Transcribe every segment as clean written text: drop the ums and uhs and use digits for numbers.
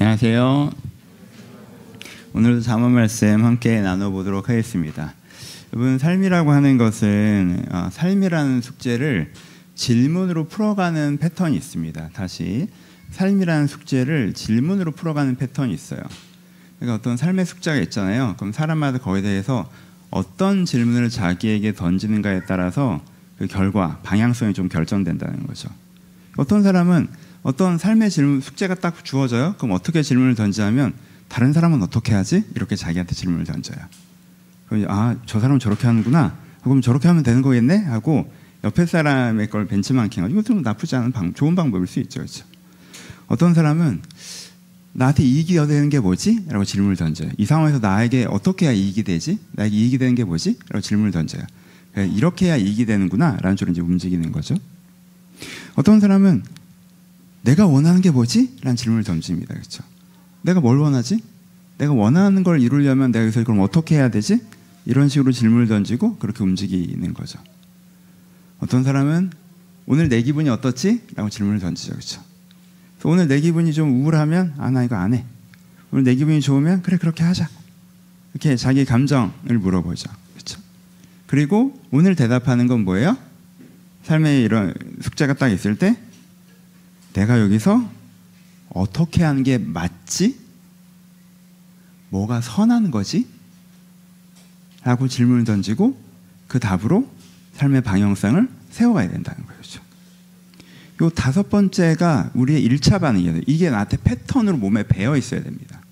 안녕하세요. 오늘도 잠언 말씀 함께 나눠보도록 하겠습니다. 여러분, 삶이라고 하는 것은 삶이라는 숙제를 질문으로 풀어가는 패턴이 있습니다. 다시, 삶이라는 숙제를 질문으로 풀어가는 패턴이 있어요. 그러니까 어떤 삶의 숙제가 있잖아요. 그럼 사람마다 거기에 대해서 어떤 질문을 자기에게 던지는가에 따라서 그 결과, 방향성이 좀 결정된다는 거죠. 어떤 사람은 어떤 삶의 질문, 숙제가 딱 주어져요. 그럼 어떻게 질문을 던지냐면, 다른 사람은 어떻게 하지? 이렇게 자기한테 질문을 던져요. 그럼 저 사람은 저렇게 하는구나. 그럼 저렇게 하면 되는 거겠네? 하고 옆에 사람의 걸 벤치마킹하고, 이것도 나쁘지 않은 좋은 방법일 수 있죠. 그렇죠? 어떤 사람은 나한테 이익이 되는 게 뭐지? 라고 질문을 던져요. 이 상황에서 나에게 어떻게 해야 이익이 되지? 나에게 이익이 되는 게 뭐지? 라고 질문을 던져요. 이렇게 해야 이익이 되는구나 라는 쪽으로 이제 움직이는 거죠. 어떤 사람은 내가 원하는 게 뭐지? 라는 질문을 던집니다. 그렇죠? 내가 뭘 원하지? 내가 원하는 걸 이루려면 내가 여기서 그럼 어떻게 해야 되지? 이런 식으로 질문을 던지고 그렇게 움직이는 거죠. 어떤 사람은 오늘 내 기분이 어떻지? 라고 질문을 던지죠. 그렇죠? 오늘 내 기분이 좀 우울하면 나 이거 안 해. 오늘 내 기분이 좋으면 그래, 그렇게 하자. 이렇게 자기 감정을 물어보죠. 그렇죠? 그리고 오늘 대답하는 건 뭐예요? 삶에 이런 숙제가 딱 있을 때 내가 여기서 어떻게 하는 게 맞지? 뭐가 선한 거지? 라고 질문을 던지고 그 답으로 삶의 방향성을 세워가야 된다는 거죠. 요 다섯 번째가 우리의 1차 반응이에요. 이게 나한테 패턴으로 몸에 배어 있어야 됩니다.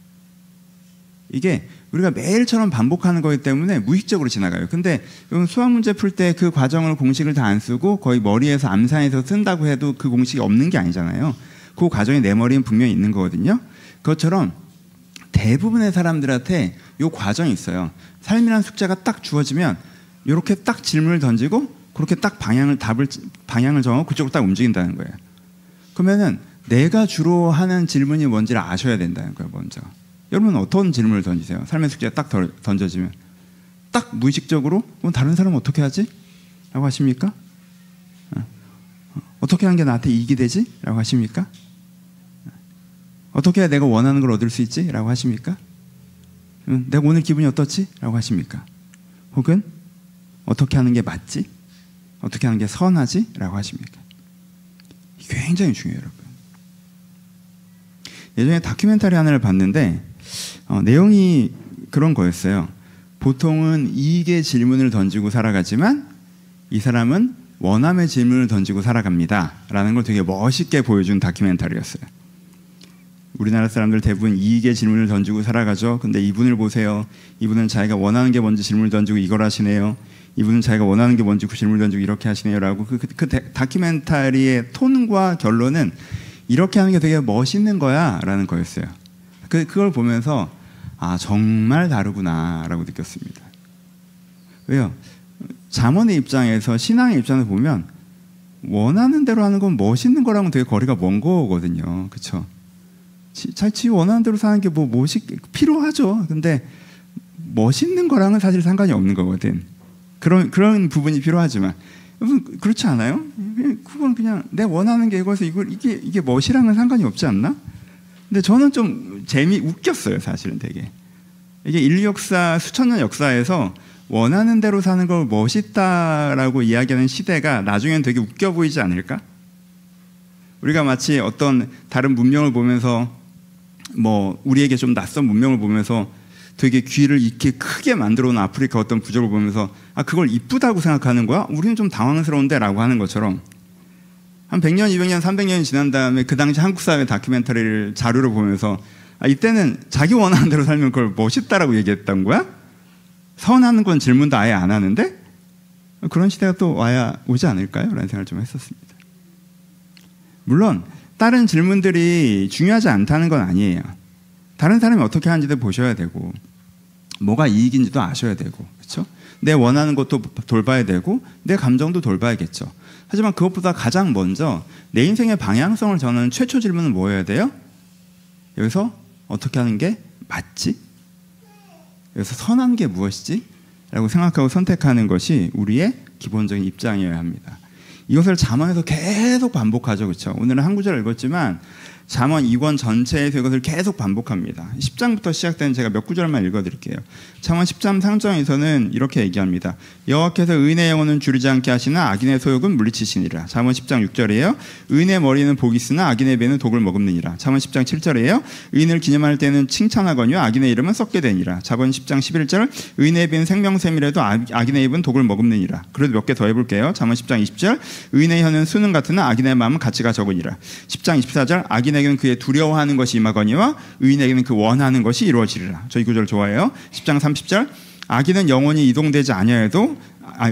이게 우리가 매일처럼 반복하는 거기 때문에 무의식적으로 지나가요. 근데 수학 문제 풀 때 그 과정을 공식을 다 안 쓰고 거의 머리에서 암산해서 쓴다고 해도 그 공식이 없는 게 아니잖아요. 그 과정이 내 머리엔 분명히 있는 거거든요. 그것처럼 대부분의 사람들한테 이 과정이 있어요. 삶이라는 숙제가 딱 주어지면 이렇게 딱 질문을 던지고 그렇게 딱 방향을 정하고 그쪽으로 딱 움직인다는 거예요. 그러면은 내가 주로 하는 질문이 뭔지를 아셔야 된다는 거예요. 먼저. 여러분 어떤 질문을 던지세요? 삶의 숙제가 딱 던져지면 딱 무의식적으로 다른 사람은 어떻게 하지? 라고 하십니까? 어떻게 하는 게 나한테 이익이 되지? 라고 하십니까? 어떻게 해야 내가 원하는 걸 얻을 수 있지? 라고 하십니까? 내가 오늘 기분이 어떻지? 라고 하십니까? 혹은 어떻게 하는 게 맞지? 어떻게 하는 게 선하지? 라고 하십니까? 굉장히 중요해요, 여러분. 예전에 다큐멘터리 하나를 봤는데 내용이 그런 거였어요. 보통은 이익의 질문을 던지고 살아가지만 이 사람은 원함의 질문을 던지고 살아갑니다 라는 걸 되게 멋있게 보여준 다큐멘터리였어요. 우리나라 사람들 대부분 이익의 질문을 던지고 살아가죠. 근데 이분을 보세요. 이분은 자기가 원하는 게 뭔지 질문을 던지고 이걸 하시네요. 이분은 자기가 원하는 게 뭔지 그 질문을 던지고 이렇게 하시네요 라고 그 다큐멘터리의 톤과 결론은 이렇게 하는 게 되게 멋있는 거야 라는 거였어요. 그걸 보면서 정말 다르구나 라고 느꼈습니다. 왜요? 잠언의 입장에서, 신앙의 입장에서 보면 원하는 대로 하는 건 멋있는 거랑은 되게 거리가 먼 거거든요. 그렇죠? 지 원하는 대로 사는 게 필요하죠. 근데 멋있는 거랑은 사실 상관이 없는 거거든. 그런 부분이 필요하지만 여러분 그렇지 않아요? 그건 그냥 내 원하는 게 이거에서 이게 멋이랑은 상관이 없지 않나? 근데 저는 좀 웃겼어요, 사실은 되게. 이게 인류 역사, 수천 년 역사에서 원하는 대로 사는 걸 멋있다라고 이야기하는 시대가 나중엔 되게 웃겨 보이지 않을까? 우리가 마치 어떤 다른 문명을 보면서 우리에게 좀 낯선 문명을 보면서 되게 귀를 이렇게 크게 만들어 놓은 아프리카 어떤 부족을 보면서 그걸 이쁘다고 생각하는 거야? 우리는 좀 당황스러운데? 라고 하는 것처럼 한 100년, 200년, 300년이 지난 다음에 그 당시 한국 사회 다큐멘터리를 자료를 보면서 이때는 자기 원하는 대로 살면 그걸 멋있다라고 얘기했던 거야? 선하는 건 질문도 아예 안 하는데? 그런 시대가 또 오지 않을까요? 라는 생각을 좀 했었습니다. 물론 다른 질문들이 중요하지 않다는 건 아니에요. 다른 사람이 어떻게 하는지도 보셔야 되고 뭐가 이익인지도 아셔야 되고, 그렇죠? 내 원하는 것도 돌봐야 되고 내 감정도 돌봐야겠죠. 하지만 그것보다 가장 먼저 내 인생의 방향성을 저는 최초 질문은 뭐여야 돼요? 여기서 어떻게 하는 게 맞지? 여기서 선한 게 무엇이지? 라고 생각하고 선택하는 것이 우리의 기본적인 입장이어야 합니다. 이것을 잠언에서 계속 반복하죠. 그렇죠? 오늘은 한 구절 읽었지만 잠언 2권 전체에서 이것을 계속 반복합니다. 10장부터 시작된 제가 몇 구절만 읽어드릴게요. 잠언 10장 상정에서는 이렇게 얘기합니다. 여호와께서 의인의 영혼은 줄이지 않게 하시나 악인의 소욕은 물리치시니라. 잠언 10장 6절이에요. 의인의 머리는 복이 있으나 악인의 배는 독을 머금느니라. 잠언 10장 7절이에요. 의인을 기념할 때는 칭찬하거니와 악인의 이름은 썩게 되니라. 잠언 10장 11절. 의인의 입은 생명샘이라도 악인의 입은 독을 머금느니라. 그래도 몇 개 더 해볼게요. 잠언 10장 20절. 의인의 혀는 수능 같으나 악인의 마음은 가치가 적으니라. 10장 24절. 악인에게는 그의 두려워하는 것이 임하거니와 의인에게는 그 원하는 것이 이루어지리라. 저 이 구절 좋아해요. 10장 30절. 악인은 영원히 이동되지 아니하여도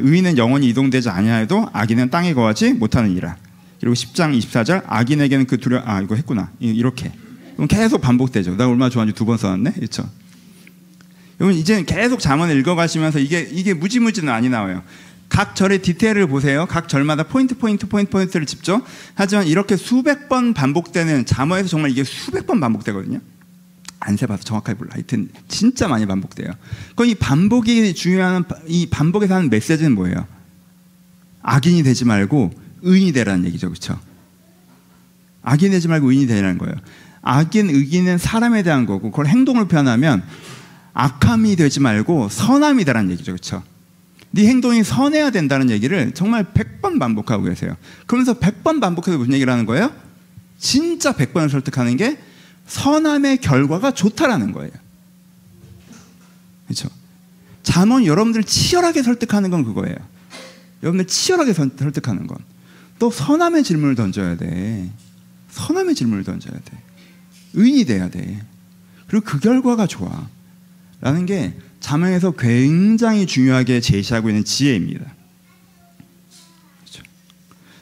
의인은 영원히 이동되지 아니하여도 악인은 땅에 거하지 못하느니라. 그리고 10장 24절. 악인에게는 그 이거 했구나. 이렇게. 그럼 계속 반복되죠. 나 얼마나 좋아하는지 2번 써놨네. 그렇죠? 여러분 이제 계속 잠언을 읽어가시면서 이게 무지무지는 많이 나와요. 각 절의 디테일을 보세요. 각 절마다 포인트를 짚죠. 하지만 이렇게 수백 번 반복되는 잠언에서 정말 이게 수백 번 반복되거든요. 안 세봐서 정확하게 몰라. 하여튼 진짜 많이 반복돼요. 그럼 이 반복이 중요한 이 반복에서 하는 메시지는 뭐예요? 악인이 되지 말고 의인이 되라는 얘기죠. 그렇죠? 악인이 되지 말고 의인이 되라는 거예요. 의인은 사람에 대한 거고 그걸 행동을 표현하면 악함이 되지 말고 선함이 되라는 얘기죠. 그렇죠? 네 행동이 선해야 된다는 얘기를 정말 100번 반복하고 계세요. 그러면서 100번 반복해서 무슨 얘기를 하는 거예요? 진짜 100번을 설득하는 게 선함의 결과가 좋다라는 거예요. 그렇죠? 잠언 여러분들 치열하게 설득하는 건 그거예요. 여러분들 치열하게 설득하는 건 또 선함의 질문을 던져야 돼. 선함의 질문을 던져야 돼. 의인이 돼야 돼. 그리고 그 결과가 좋아. 라는 게 잠언에서 굉장히 중요하게 제시하고 있는 지혜입니다. 그렇죠?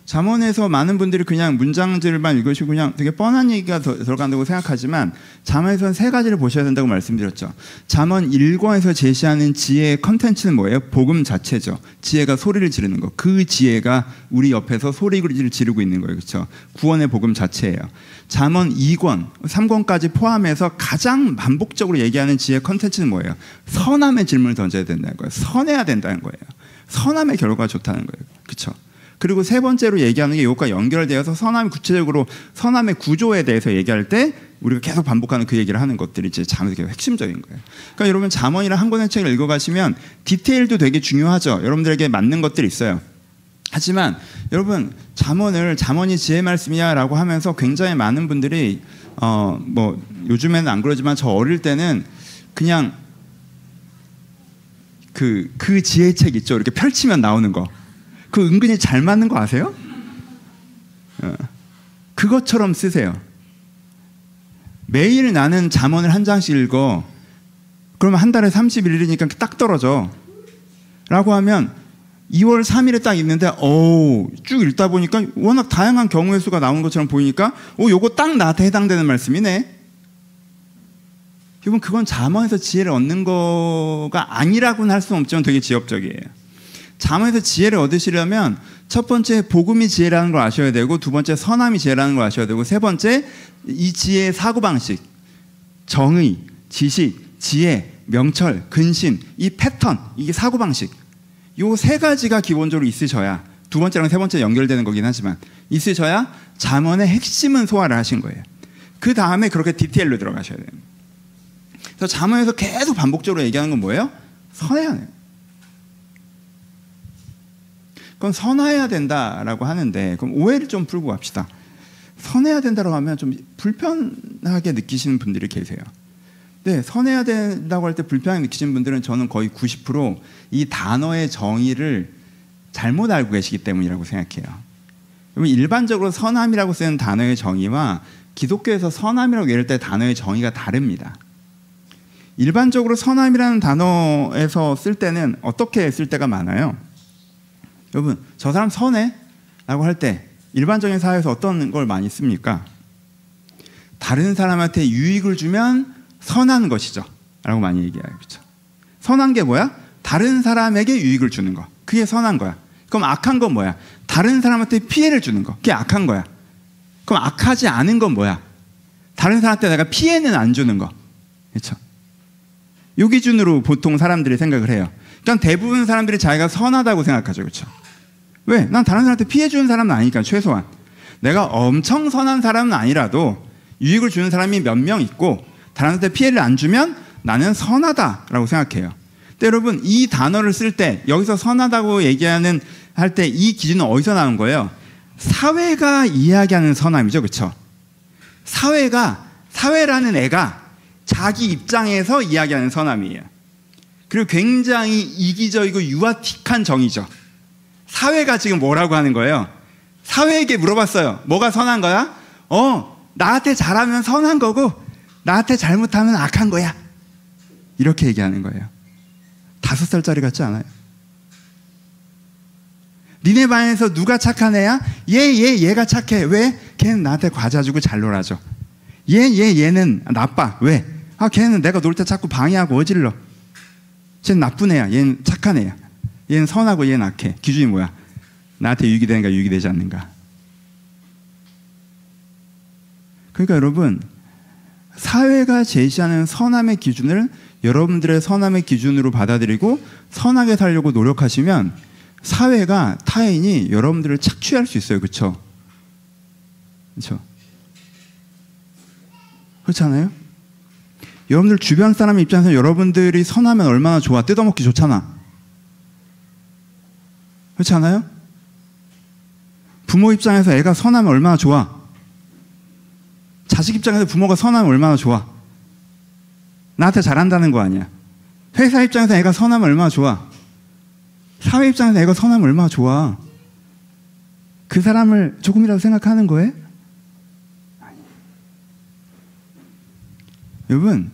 잠언에서 많은 분들이 그냥 문장들만 읽으시고 그냥 되게 뻔한 얘기가 들어간다고 생각하지만 잠언에서는 세 가지를 보셔야 된다고 말씀드렸죠. 잠언 1권에서 제시하는 지혜의 컨텐츠는 뭐예요? 복음 자체죠. 지혜가 소리를 지르는 거. 그 지혜가 우리 옆에서 소리를 지르고 있는 거예요. 그렇죠? 구원의 복음 자체예요. 잠언 2권, 3권까지 포함해서 가장 반복적으로 얘기하는 지혜 컨텐츠는 뭐예요? 선함의 질문을 던져야 된다는 거예요. 선해야 된다는 거예요. 선함의 결과가 좋다는 거예요. 그렇죠? 그리고 세 번째로 얘기하는 게 이것과 연결되어서 구체적으로 선함의 구조에 대해서 얘기할 때 우리가 계속 반복하는 그 얘기를 하는 것들이 이제 잠언에서 되게 핵심적인 거예요. 그러니까 여러분 잠언이랑 한 권의 책을 읽어가시면 디테일도 되게 중요하죠. 여러분들에게 맞는 것들이 있어요. 하지만 여러분 잠언이 지혜 말씀이야라고 하면서 굉장히 많은 분들이 뭐 요즘에는 안 그러지만 저 어릴 때는 그냥 그 지혜책 있죠. 이렇게 펼치면 나오는 거. 그 은근히 잘 맞는 거 아세요? 그것처럼 쓰세요. 매일 나는 잠언을 한 장씩 읽어. 그러면 한 달에 31일이니까 딱 떨어져. 라고 하면 2월 3일에 딱 읽는데 쭉 읽다 보니까 워낙 다양한 경우의 수가 나오는 것처럼 보이니까 요거 딱 나한테 해당되는 말씀이네. 여러분 그건 잠언에서 지혜를 얻는 거가 아니라고는 할 수는 없지만 되게 지엽적이에요. 잠언에서 지혜를 얻으시려면 첫 번째 복음이 지혜라는 걸 아셔야 되고 두 번째 선함이 지혜라는 걸 아셔야 되고 세 번째 이 지혜의 사고방식, 정의, 지식, 지혜, 명철, 근신, 이 패턴, 이게 사고방식 요 세 가지가 기본적으로 있으셔야 두 번째랑 세 번째 연결되는 거긴 하지만 있으셔야 잠언의 핵심은 소화를 하신 거예요. 그 다음에 그렇게 디테일로 들어가셔야 돼요. 그래서 잠언에서 계속 반복적으로 얘기하는 건 뭐예요? 선해야 돼요. 그럼 선해야 된다라고 하는데 그럼 오해를 좀 풀고 갑시다. 선해야 된다고 하면 좀 불편하게 느끼시는 분들이 계세요. 네, 선해야 된다고 할 때 불편하게 느끼시는 분들은 저는 거의 90% 이 단어의 정의를 잘못 알고 계시기 때문이라고 생각해요. 그러면 일반적으로 선함이라고 쓰는 단어의 정의와 기독교에서 선함이라고 얘기할 때 단어의 정의가 다릅니다. 일반적으로 선함이라는 단어에서 쓸 때는 어떻게 쓸 때가 많아요? 여러분 저 사람 선해? 라고 할 때 일반적인 사회에서 어떤 걸 많이 씁니까? 다른 사람한테 유익을 주면 선한 것이죠 라고 많이 얘기해요. 그렇죠? 선한 게 뭐야? 다른 사람에게 유익을 주는 거. 그게 선한 거야. 그럼 악한 건 뭐야? 다른 사람한테 피해를 주는 거. 그게 악한 거야. 그럼 악하지 않은 건 뭐야? 다른 사람한테 내가 피해는 안 주는 거. 그렇죠? 요 기준으로 보통 사람들이 생각을 해요. 그러니까 대부분 사람들이 자기가 선하다고 생각하죠. 그렇죠? 왜? 난 다른 사람한테 피해 주는 사람은 아니니까 최소한. 내가 엄청 선한 사람은 아니라도 유익을 주는 사람이 몇 명 있고 다른한테 피해를 안 주면 나는 선하다라고 생각해요. 근데 여러분 이 단어를 쓸 때 여기서 선하다고 얘기하는 할 때 이 기준은 어디서 나온 거예요? 사회가 이야기하는 선함이죠. 그렇죠? 사회라는 애가 자기 입장에서 이야기하는 선함이에요. 그리고 굉장히 이기적이고 유아틱한 정의죠. 사회가 지금 뭐라고 하는 거예요? 사회에게 물어봤어요. 뭐가 선한 거야? 나한테 잘하면 선한 거고 나한테 잘못하면 악한 거야. 이렇게 얘기하는 거예요. 5살짜리 같지 않아요? 니네 반에서 누가 착한 애야? 얘가 착해. 왜? 걔는 나한테 과자 주고 잘 놀아줘. 얘는 나빠. 왜? 걔는 내가 놀 때 자꾸 방해하고 어질러. 쟤는 나쁜 애야. 얘는 착한 애야. 얘는 선하고 얘는 악해. 기준이 뭐야? 나한테 유익이 되는가 유익이 되지 않는가. 그러니까 여러분 사회가 제시하는 선함의 기준을 여러분들의 선함의 기준으로 받아들이고 선하게 살려고 노력하시면 사회가 타인이 여러분들을 착취할 수 있어요. 그렇죠? 그렇죠? 그렇지 않아요? 여러분들 주변 사람 입장에서 여러분들이 선하면 얼마나 좋아. 뜯어먹기 좋잖아. 그렇지 않아요? 부모 입장에서 애가 선하면 얼마나 좋아. 자식 입장에서 부모가 선하면 얼마나 좋아. 나한테 잘한다는 거 아니야. 회사 입장에서 애가 선하면 얼마나 좋아. 사회 입장에서 애가 선하면 얼마나 좋아. 그 사람을 조금이라도 생각하는 거예요? 여러분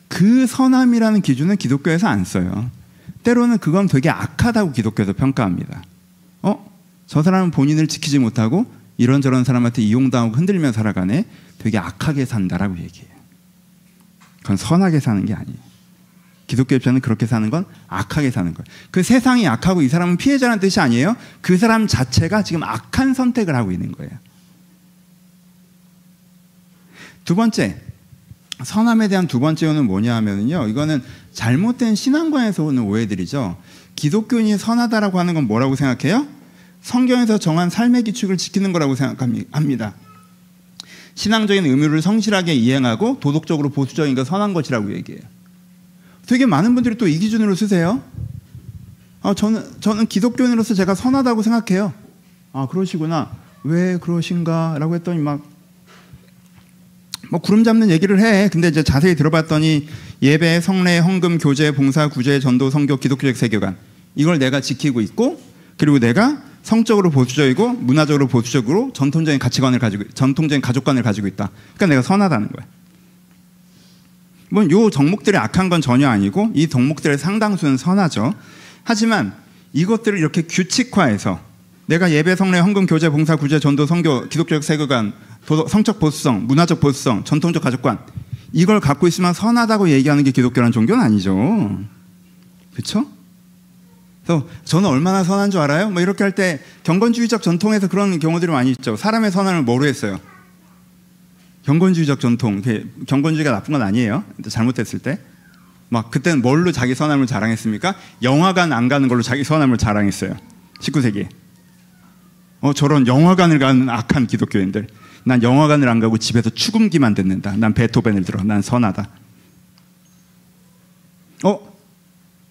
그 선함이라는 기준은 기독교에서 안 써요. 때로는 그건 되게 악하다고 기독교에서 평가합니다. 저 사람은 본인을 지키지 못하고 이런저런 사람한테 이용당하고 흔들리며 살아가네. 되게 악하게 산다라고 얘기해요. 그건 선하게 사는 게 아니에요. 기독교 입장은 그렇게 사는 건 악하게 사는 거예요. 그 세상이 악하고 이 사람은 피해자라는 뜻이 아니에요. 그 사람 자체가 지금 악한 선택을 하고 있는 거예요. 두 번째, 선함에 대한 두 번째 오는 뭐냐 하면요, 이거는 잘못된 신앙관에서 오는 오해들이죠. 기독교인이 선하다라고 하는 건 뭐라고 생각해요? 성경에서 정한 삶의 규칙을 지키는 거라고 생각합니다. 신앙적인 의무를 성실하게 이행하고 도덕적으로 보수적인 거 선한 것이라고 얘기해요. 되게 많은 분들이 또 이 기준으로 쓰세요. 저는 기독교인으로서 제가 선하다고 생각해요. 그러시구나. 왜 그러신가? 라고 했더니 막 구름 잡는 얘기를 해. 근데 이제 자세히 들어봤더니 예배, 성례, 헌금, 교제, 봉사, 구제, 전도, 선교, 기독교적 세계관, 이걸 내가 지키고 있고, 그리고 내가 성적으로 보수적이고 문화적으로 보수적으로 전통적인 가치관을 가지고, 전통적인 가족관을 가지고 있다. 그러니까 내가 선하다는 거야. 요 덕목들이 악한 건 전혀 아니고 이 덕목들의 상당수는 선하죠. 하지만 이것들을 이렇게 규칙화해서 내가 예배, 성례, 헌금, 교제, 봉사, 구제, 전도, 선교, 기독교적 세계관, 성적 보수성, 문화적 보수성, 전통적 가족관, 이걸 갖고 있으면 선하다고 얘기하는 게 기독교라는 종교는 아니죠. 그렇죠? 그래서 저는 얼마나 선한 줄 알아요? 이렇게 할 때 경건주의적 전통에서 그런 경우들이 많이 있죠. 사람의 선함을 뭐로 했어요? 경건주의적 전통. 경건주의가 나쁜 건 아니에요. 잘못했을 때. 그때는 뭘로 자기 선함을 자랑했습니까? 영화관 안 가는 걸로 자기 선함을 자랑했어요. 19세기에. 저런 영화관을 가는 악한 기독교인들. 난 영화관을 안 가고 집에서 축음기만 듣는다. 난 베토벤을 들어. 난 선하다.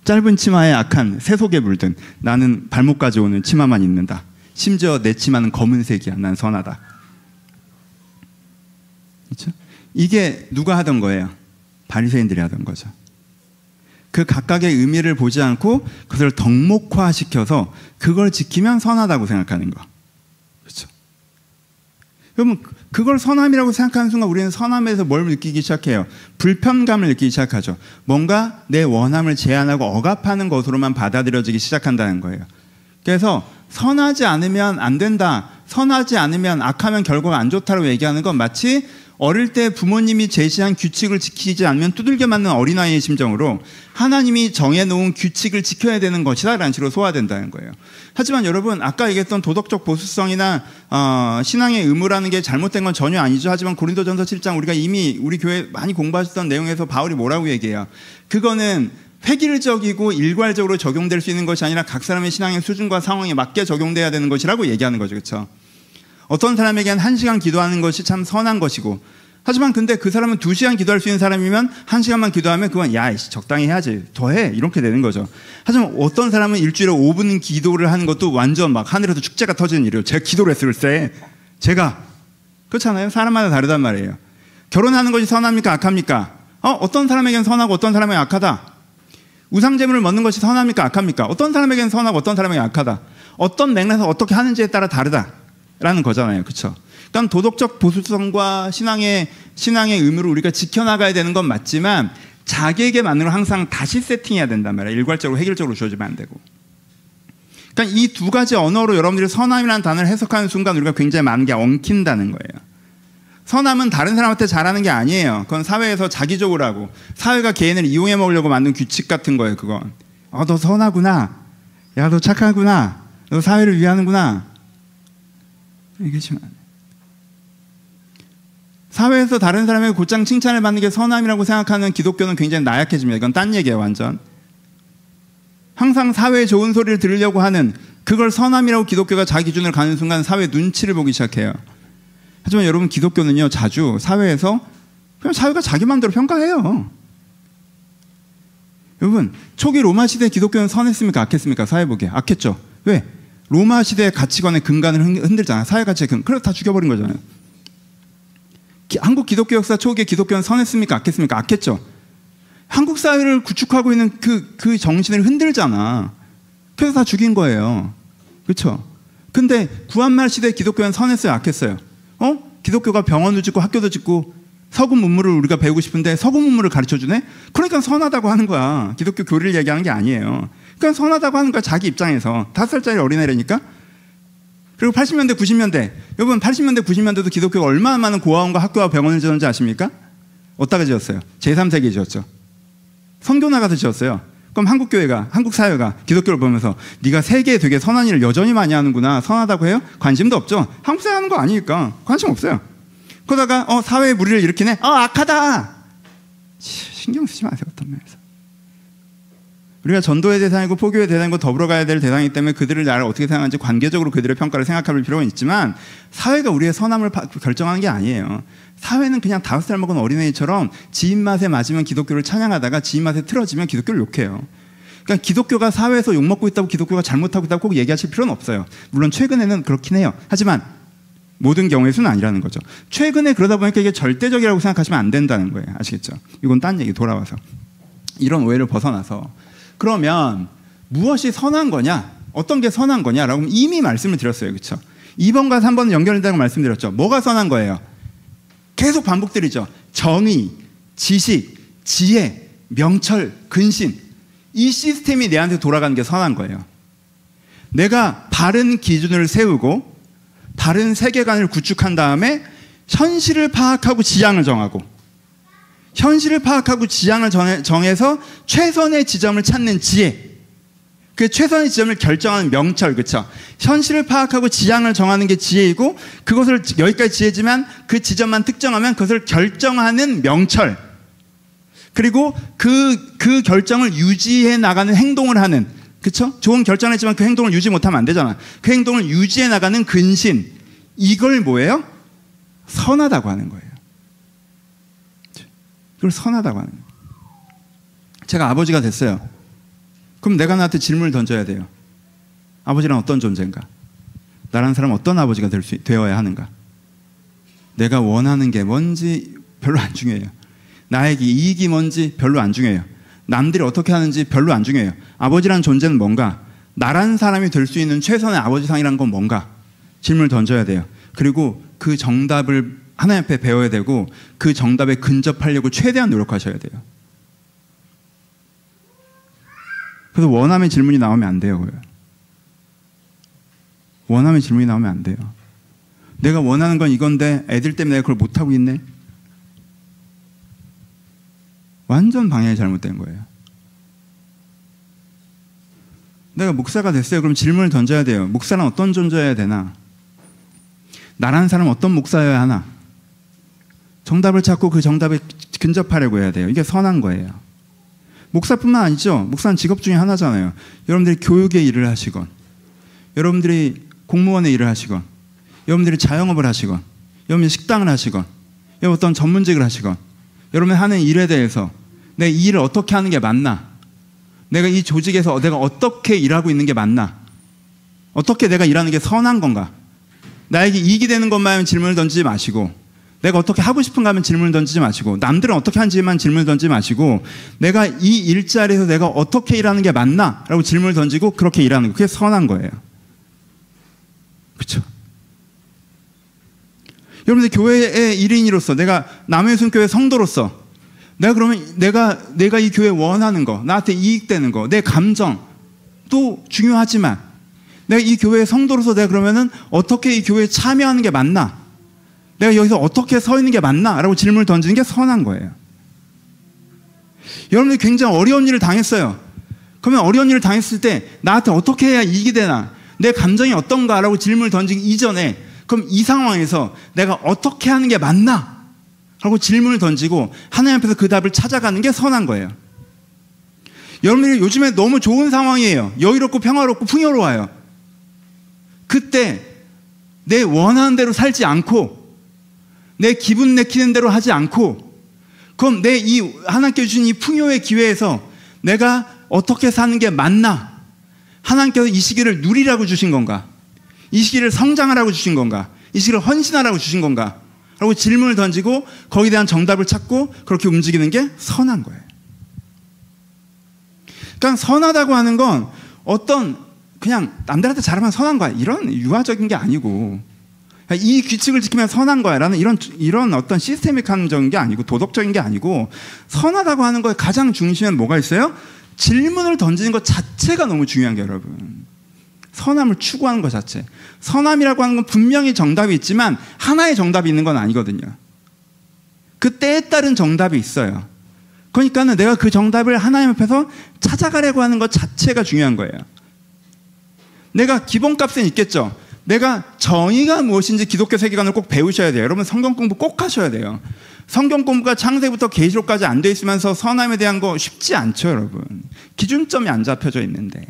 짧은 치마에 악한 새속에 물든 나는 발목까지 오는 치마만 입는다. 심지어 내 치마는 검은색이야. 난 선하다. 그렇죠? 이게 누가 하던 거예요? 바리새인들이 하던 거죠. 그 각각의 의미를 보지 않고 그것을 덕목화시켜서 그걸 지키면 선하다고 생각하는 거. 그렇죠? 그러면 그걸 선함이라고 생각하는 순간 우리는 선함에서 뭘 느끼기 시작해요? 불편감을 느끼기 시작하죠. 뭔가 내 원함을 제한하고 억압하는 것으로만 받아들여지기 시작한다는 거예요. 그래서 선하지 않으면 안 된다, 선하지 않으면 악하면 결과가 안 좋다고 얘기하는 건 마치 어릴 때 부모님이 제시한 규칙을 지키지 않으면 두들겨 맞는 어린아이의 심정으로 하나님이 정해놓은 규칙을 지켜야 되는 것이다 라는 식으로 소화된다는 거예요. 하지만 여러분 아까 얘기했던 도덕적 보수성이나 신앙의 의무라는 게 잘못된 건 전혀 아니죠. 하지만 고린도전서 7장 우리가 이미 우리 교회 많이 공부하셨던 내용에서 바울이 뭐라고 얘기해요? 그거는 획일적이고 일괄적으로 적용될 수 있는 것이 아니라 각 사람의 신앙의 수준과 상황에 맞게 적용돼야 되는 것이라고 얘기하는 거죠. 그렇죠? 어떤 사람에게는 1시간 기도하는 것이 참 선한 것이고, 하지만 근데 그 사람은 2시간 기도할 수 있는 사람이면 1시간만 기도하면 그건 야 적당히 해야지 더해 이렇게 되는 거죠. 하지만 어떤 사람은 일주일에 5분 기도를 하는 것도 완전 막 하늘에서 축제가 터지는 일이에요. 제가 기도를 했을 때 제가 그렇잖아요. 사람마다 다르단 말이에요. 결혼하는 것이 선합니까 악합니까? 어떤 사람에게는 선하고 어떤 사람에게는 악하다. 우상제물을 먹는 것이 선합니까 악합니까? 어떤 사람에게는 선하고 어떤 사람에게는 악하다. 어떤 맥락에서 어떻게 하는지에 따라 다르다라는 거잖아요. 그렇죠? 그러니까 도덕적 보수성과 신앙의 의무를 우리가 지켜나가야 되는 건 맞지만 자기에게 맞는 걸 항상 다시 세팅해야 된단 말이에요. 일괄적으로 획일적으로 주어지면 안 되고. 그러니까 이 두 가지 언어로 여러분들이 선함이라는 단어를 해석하는 순간 우리가 굉장히 많은 게 엉킨다는 거예요. 선함은 다른 사람한테 잘하는 게 아니에요. 그건 사회에서 자기적으로 하고 사회가 개인을 이용해 먹으려고 만든 규칙 같은 거예요. 그건 너 선하구나, 야 너 착하구나, 너 사회를 위하는구나, 이게 심한. 사회에서 다른 사람에게 곧장 칭찬을 받는 게 선함이라고 생각하는 기독교는 굉장히 나약해집니다. 이건 딴 얘기예요. 완전 항상 사회에 좋은 소리를 들으려고 하는 그걸 선함이라고 기독교가 자기 기준으로 가는 순간 사회 눈치를 보기 시작해요. 하지만 여러분 기독교는요 자주 사회에서 그냥 사회가 자기 마음대로 평가해요. 여러분 초기 로마 시대 기독교는 선했습니까 악했습니까? 사회 보기에 악했죠. 왜? 로마 시대의 가치관의 근간을 흔들잖아요. 사회 가치의 근간. 그래서 다 죽여버린 거잖아요. 한국 기독교 역사 초기에 기독교는 선했습니까 악했습니까? 악했죠. 한국 사회를 구축하고 있는 그 정신을 흔들잖아. 그래서 다 죽인 거예요. 그렇죠? 근데 구한말 시대 기독교는 선했어요 악했어요? 기독교가 병원도 짓고 학교도 짓고 서구 문물을 우리가 배우고 싶은데 서구 문물을 가르쳐주네? 그러니까 선하다고 하는 거야. 기독교 교리를 얘기하는 게 아니에요. 그러니까 선하다고 하는 거야. 자기 입장에서. 5살짜리 어린애라니까? 그리고 80년대 90년대 여러분 80년대 90년대도 기독교가 얼마나 많은 고아원과 학교와 병원을 지었는지 아십니까? 어디다가 지었어요? 제3세기에 지었죠. 선교 나가서 지었어요. 그럼 한국 교회가 한국 사회가 기독교를 보면서 네가 세계에 되게 선한 일을 여전히 많이 하는구나 선하다고 해요? 관심도 없죠. 한국 사회 하는 거 아니니까 관심 없어요. 그러다가 사회에 무리를 일으키네. 악하다. 신경 쓰지 마세요. 어떤 면에서 우리가 전도의 대상이고 포교의 대상이고 더불어 가야 될 대상이기 때문에 그들을 나를 어떻게 생각하는지 관계적으로 그들의 평가를 생각할 필요가 있지만 사회가 우리의 선함을 결정하는 게 아니에요. 사회는 그냥 5살 먹은 어린애처럼 지 입맛에 맞으면 기독교를 찬양하다가 지 입맛에 틀어지면 기독교를 욕해요. 그러니까 기독교가 사회에서 욕먹고 있다고 기독교가 잘못하고 있다고 꼭 얘기하실 필요는 없어요. 물론 최근에는 그렇긴 해요. 하지만 모든 경우의 수는 아니라는 거죠. 최근에 그러다 보니까 이게 절대적이라고 생각하시면 안 된다는 거예요. 아시겠죠? 이건 딴 얘기 돌아와서 이런 오해를 벗어나서 그러면 무엇이 선한 거냐? 어떤 게 선한 거냐라고 이미 말씀을 드렸어요. 그렇죠? 2번과 3번은 연결된다고 말씀드렸죠. 뭐가 선한 거예요? 계속 반복드리죠. 정의, 지식, 지혜, 명철, 근신. 이 시스템이 내한테 돌아가는 게 선한 거예요. 내가 바른 기준을 세우고 바른 세계관을 구축한 다음에 현실을 파악하고 지향을 정하고 현실을 파악하고 지향을 정해서 최선의 지점을 찾는 지혜, 그 최선의 지점을 결정하는 명철, 그렇죠? 현실을 파악하고 지향을 정하는 게 지혜이고 그것을 여기까지 지혜지만 그 지점만 특정하면 그것을 결정하는 명철, 그리고 그 결정을 유지해 나가는 행동을 하는, 그렇죠? 좋은 결정을 했지만 그 행동을 유지 못하면 안 되잖아. 그 행동을 유지해 나가는 근신, 이걸 뭐예요? 선하다고 하는 거예요. 그걸 선하다고 하는 거예요. 제가 아버지가 됐어요. 그럼 내가 나한테 질문을 던져야 돼요. 아버지란 어떤 존재인가? 나라는 사람은 어떤 아버지가 되어야 하는가? 내가 원하는 게 뭔지 별로 안 중요해요. 나에게 이익이 뭔지 별로 안 중요해요. 남들이 어떻게 하는지 별로 안 중요해요. 아버지란 존재는 뭔가? 나라는 사람이 될 수 있는 최선의 아버지상이란 건 뭔가? 질문을 던져야 돼요. 그리고 그 정답을 하나님 앞에 배워야 되고 그 정답에 근접하려고 최대한 노력하셔야 돼요. 그래서 원함의 질문이 나오면 안 돼요. 원함의 질문이 나오면 안 돼요. 내가 원하는 건 이건데 애들 때문에 내가 그걸 못하고 있네. 완전 방향이 잘못된 거예요. 내가 목사가 됐어요. 그럼 질문을 던져야 돼요. 목사는 어떤 존재여야 되나? 나라는 사람은 어떤 목사여야 하나? 정답을 찾고 그 정답에 근접하려고 해야 돼요. 이게 선한 거예요. 목사뿐만 아니죠. 목사는 직업 중에 하나잖아요. 여러분들이 교육의 일을 하시건 여러분들이 공무원의 일을 하시건 여러분들이 자영업을 하시건, 여러분이 식당을 하시건, 여러분 어떤 전문직을 하시건, 여러분이 하는 일에 대해서 내가 이 일을 어떻게 하는 게 맞나? 내가 이 조직에서 내가 어떻게 일하고 있는 게 맞나? 어떻게 내가 일하는 게 선한 건가? 나에게 이익이 되는 것만 질문을 던지지 마시고, 내가 어떻게 하고 싶은가 하면 질문을 던지지 마시고, 남들은 어떻게 하는지만 질문을 던지지 마시고, 내가 이 일자리에서 내가 어떻게 일하는 게 맞나? 라고 질문을 던지고 그렇게 일하는 거, 그게 선한 거예요. 그렇죠? 여러분들 교회의 1인으로서, 내가 남해순교회 성도로서, 내가 그러면 내가 이 교회 원하는 거, 나한테 이익되는 거, 내 감정도 중요하지만, 내가 이 교회의 성도로서 내가 그러면은 어떻게 이 교회에 참여하는 게 맞나? 내가 여기서 어떻게 서 있는 게 맞나? 라고 질문을 던지는 게 선한 거예요. 여러분들이 굉장히 어려운 일을 당했어요. 그러면 어려운 일을 당했을 때 나한테 어떻게 해야 이익이 되나? 내 감정이 어떤가? 라고 질문을 던지기 이전에, 그럼 이 상황에서 내가 어떻게 하는 게 맞나? 라고 질문을 던지고 하나님 앞에서 그 답을 찾아가는 게 선한 거예요. 여러분들이 요즘에 너무 좋은 상황이에요. 여유롭고 평화롭고 풍요로워요. 그때 내 원하는 대로 살지 않고, 내 기분 내키는 대로 하지 않고, 그럼 내 이 하나님께 주신 이 풍요의 기회에서 내가 어떻게 사는 게 맞나? 하나님께서 이 시기를 누리라고 주신 건가? 이 시기를 성장하라고 주신 건가? 이 시기를 헌신하라고 주신 건가? 라고 질문을 던지고 거기에 대한 정답을 찾고 그렇게 움직이는 게 선한 거예요. 그러니까 선하다고 하는 건 어떤 그냥 남들한테 잘하면 선한 거야, 이런 유아적인 게 아니고, 이 규칙을 지키면 선한 거야 라는 이런 어떤 시스테믹한 게 아니고, 도덕적인 게 아니고, 선하다고 하는 거에 가장 중심에는 뭐가 있어요? 질문을 던지는 것 자체가 너무 중요한 게, 여러분, 선함을 추구하는 것 자체. 선함이라고 하는 건 분명히 정답이 있지만 하나의 정답이 있는 건 아니거든요. 그 때에 따른 정답이 있어요. 그러니까는 내가 그 정답을 하나님 앞에서 찾아가려고 하는 것 자체가 중요한 거예요. 내가 기본값은 있겠죠. 내가 정의가 무엇인지 기독교 세계관을 꼭 배우셔야 돼요. 여러분 성경 공부 꼭 하셔야 돼요. 성경 공부가 창세부터 계시록까지 안 돼 있으면서 선함에 대한 거 쉽지 않죠, 여러분. 기준점이 안 잡혀져 있는데.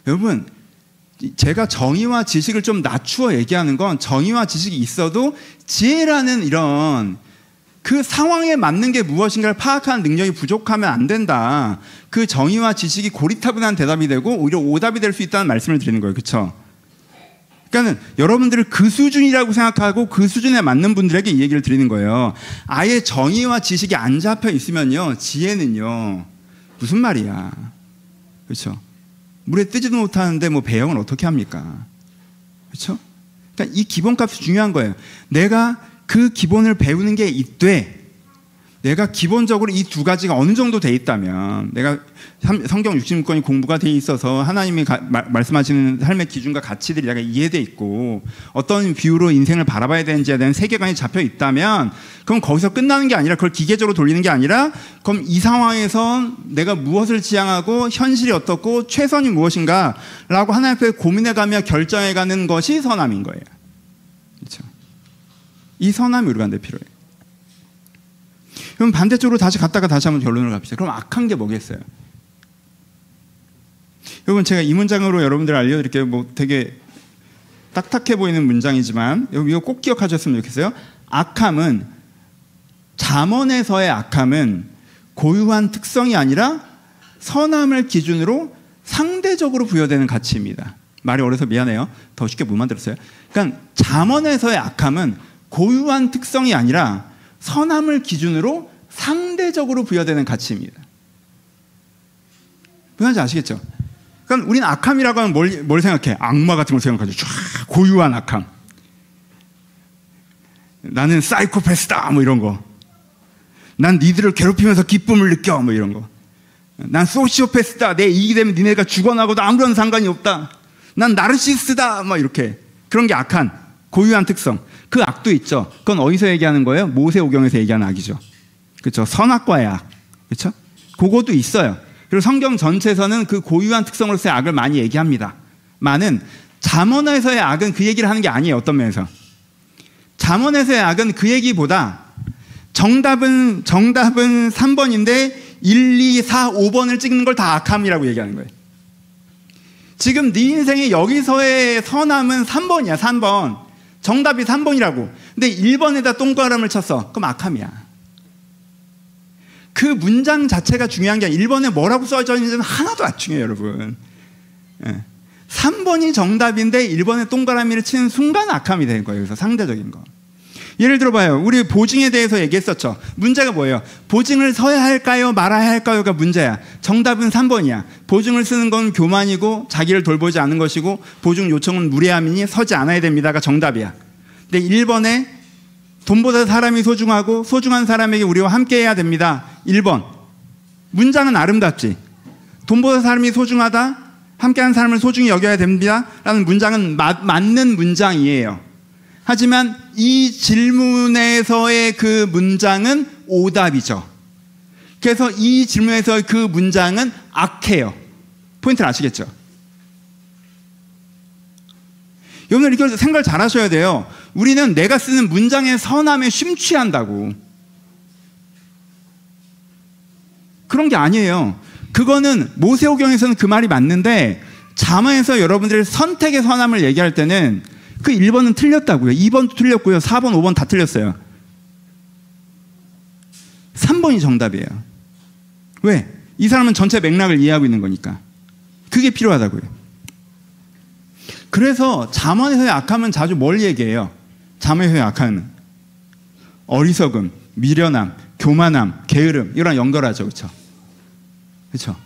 여러분, 제가 정의와 지식을 좀 낮추어 얘기하는 건, 정의와 지식이 있어도 지혜라는 이런 그 상황에 맞는 게 무엇인가를 파악하는 능력이 부족하면 안 된다. 그 정의와 지식이 고리타분한 대답이 되고 오히려 오답이 될 수 있다는 말씀을 드리는 거예요. 그렇죠? 그러니까 여러분들을 그 수준이라고 생각하고 그 수준에 맞는 분들에게 이 얘기를 드리는 거예요. 아예 정의와 지식이 안 잡혀 있으면요, 지혜는요, 무슨 말이야. 그렇죠? 물에 뜨지도 못하는데 뭐 배영은 어떻게 합니까? 그렇죠? 그러니까 이 기본값이 중요한 거예요. 내가 그 기본을 배우는 게 있되, 내가 기본적으로 이 두 가지가 어느 정도 돼 있다면, 내가 성경 66권이 공부가 돼 있어서 하나님이 말씀하시는 삶의 기준과 가치들이 내가 이해돼 있고 어떤 뷰로 인생을 바라봐야 되는지에 대한 세계관이 잡혀 있다면, 그럼 거기서 끝나는 게 아니라, 그걸 기계적으로 돌리는 게 아니라, 그럼 이 상황에서 내가 무엇을 지향하고 현실이 어떻고 최선이 무엇인가 라고 하나님 앞에 고민해가며 결정해가는 것이 선함인 거예요. 그렇죠? 이 선함이 우리가 필요해요. 그럼 반대쪽으로 다시 갔다가 다시 한번 결론을 갑시다. 그럼 악한 게 뭐겠어요? 여러분, 제가 이 문장으로 여러분들 알려드릴게요. 뭐 되게 딱딱해 보이는 문장이지만 여러분 이거 꼭 기억하셨으면 좋겠어요. 악함은, 잠언에서의 악함은 고유한 특성이 아니라 선함을 기준으로 상대적으로 부여되는 가치입니다. 말이 어려서 미안해요. 더 쉽게 못 만들었어요. 그러니까 잠언에서의 악함은 고유한 특성이 아니라 선함을 기준으로 상대적으로 부여되는 가치입니다. 무슨 말인지 아시겠죠? 그러니까 우리는 악함이라고 하면 뭘 생각해? 악마 같은 걸 생각하죠. 쫙 고유한 악함. 나는 사이코패스다 뭐 이런 거. 난 니들을 괴롭히면서 기쁨을 느껴 뭐 이런 거. 난 소시오패스다. 내 이익이 되면 니네가 죽어나고도 아무런 상관이 없다. 난 나르시스트다 막 이렇게. 그런 게 악한 고유한 특성. 그 악도 있죠. 그건 어디서 얘기하는 거예요? 모세오경에서 얘기하는 악이죠. 그렇죠? 선악과의 악. 그렇죠? 그것도 있어요. 그리고 성경 전체에서는 그 고유한 특성으로서의 악을 많이 얘기합니다. 많은 잠언에서의 악은 그 얘기를 하는 게 아니에요. 어떤 면에서. 잠언에서의 악은 그 얘기보다 정답은 3번인데 1, 2, 4, 5번을 찍는 걸 다 악함이라고 얘기하는 거예요. 지금 네 인생의 여기서의 선함은 3번이야. 3번. 정답이 3번이라고. 근데 1번에다 동그라미를 쳤어. 그럼 악함이야. 그 문장 자체가 중요한 게 아니라 1번에 뭐라고 써져 있는지는 하나도 안 중요해요, 여러분. 3번이 정답인데 1번에 동그라미를 치는 순간 악함이 되는 거예요. 그래서 상대적인 거. 예를 들어봐요. 우리 보증에 대해서 얘기했었죠. 문제가 뭐예요? 보증을 서야 할까요? 말아야 할까요가 문제야. 정답은 3번이야. 보증을 쓰는 건 교만이고 자기를 돌보지 않은 것이고 보증 요청은 무례함이니 서지 않아야 됩니다가 정답이야. 근데 1번에 돈보다 사람이 소중하고 소중한 사람에게 우리와 함께 해야 됩니다. 1번. 문장은 아름답지. 돈보다 사람이 소중하다. 함께하는 사람을 소중히 여겨야 됩니다. 라는 문장은 맞는 문장이에요. 하지만 이 질문에서의 그 문장은 오답이죠. 그래서 이 질문에서의 그 문장은 악해요. 포인트를 아시겠죠? 여러분들 이걸 생각을 잘 하셔야 돼요. 우리는 내가 쓰는 문장의 선함에 심취한다고. 그런 게 아니에요. 그거는 모세오경에서는 그 말이 맞는데 잠언에서 여러분들의 선택의 선함을 얘기할 때는 그 1번은 틀렸다고요. 2번도 틀렸고요. 4번, 5번 다 틀렸어요. 3번이 정답이에요. 왜? 이 사람은 전체 맥락을 이해하고 있는 거니까. 그게 필요하다고요. 그래서 잠언에서의 악함은 자주 뭘 얘기해요? 잠언에서의 악함은 어리석음, 미련함, 교만함, 게으름 이런 연결하죠. 그렇죠? 그렇죠?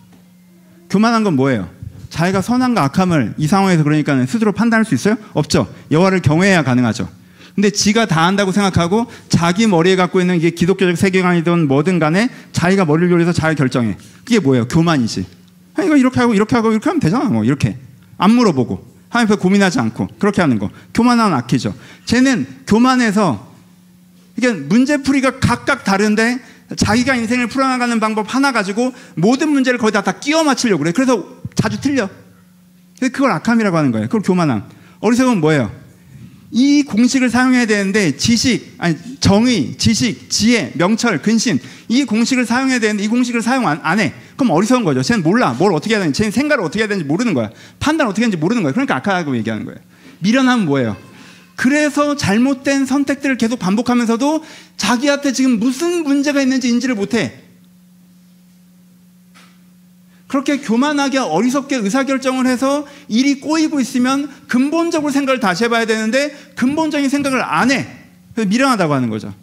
교만한 건 뭐예요? 자기가 선함과 악함을 이 상황에서 그러니까 스스로 판단할 수 있어요? 없죠. 여호와를 경외해야 가능하죠. 근데 지가 다 안다고 생각하고 자기 머리에 갖고 있는 이게 기독교적 세계관이든 뭐든 간에 자기가 머리를 돌려서 잘 결정해. 그게 뭐예요? 교만이지. 이거 이렇게 하고 이렇게 하고 이렇게 하면 되잖아. 뭐 이렇게 안 물어보고 하나님 앞에 고민하지 않고 그렇게 하는 거. 교만한 악이죠. 쟤는 교만해서 이게 문제풀이가 각각 다른데 자기가 인생을 풀어나가는 방법 하나 가지고 모든 문제를 거의 다 끼워 맞추려고 그래. 그래서 자주 틀려. 그걸 악함이라고 하는 거예요. 그걸 교만함. 어리석음은 뭐예요? 이 공식을 사용해야 되는데 정의, 지식, 지혜, 명철, 근신 이 공식을 사용해야 되는데 이 공식을 사용 안 해. 그럼 어리석은 거죠. 쟤는 몰라. 뭘 어떻게 해야 되는지, 쟤는 생각을 어떻게 해야 되는지 모르는 거야. 판단을 어떻게 하는지 모르는 거야. 그러니까 악하다고 얘기하는 거예요. 미련함은 뭐예요? 그래서 잘못된 선택들을 계속 반복하면서도 자기한테 지금 무슨 문제가 있는지 인지를 못해. 그렇게 교만하게 어리석게 의사결정을 해서 일이 꼬이고 있으면 근본적으로 생각을 다시 해봐야 되는데 근본적인 생각을 안 해. 그래서 미련하다고 하는 거죠.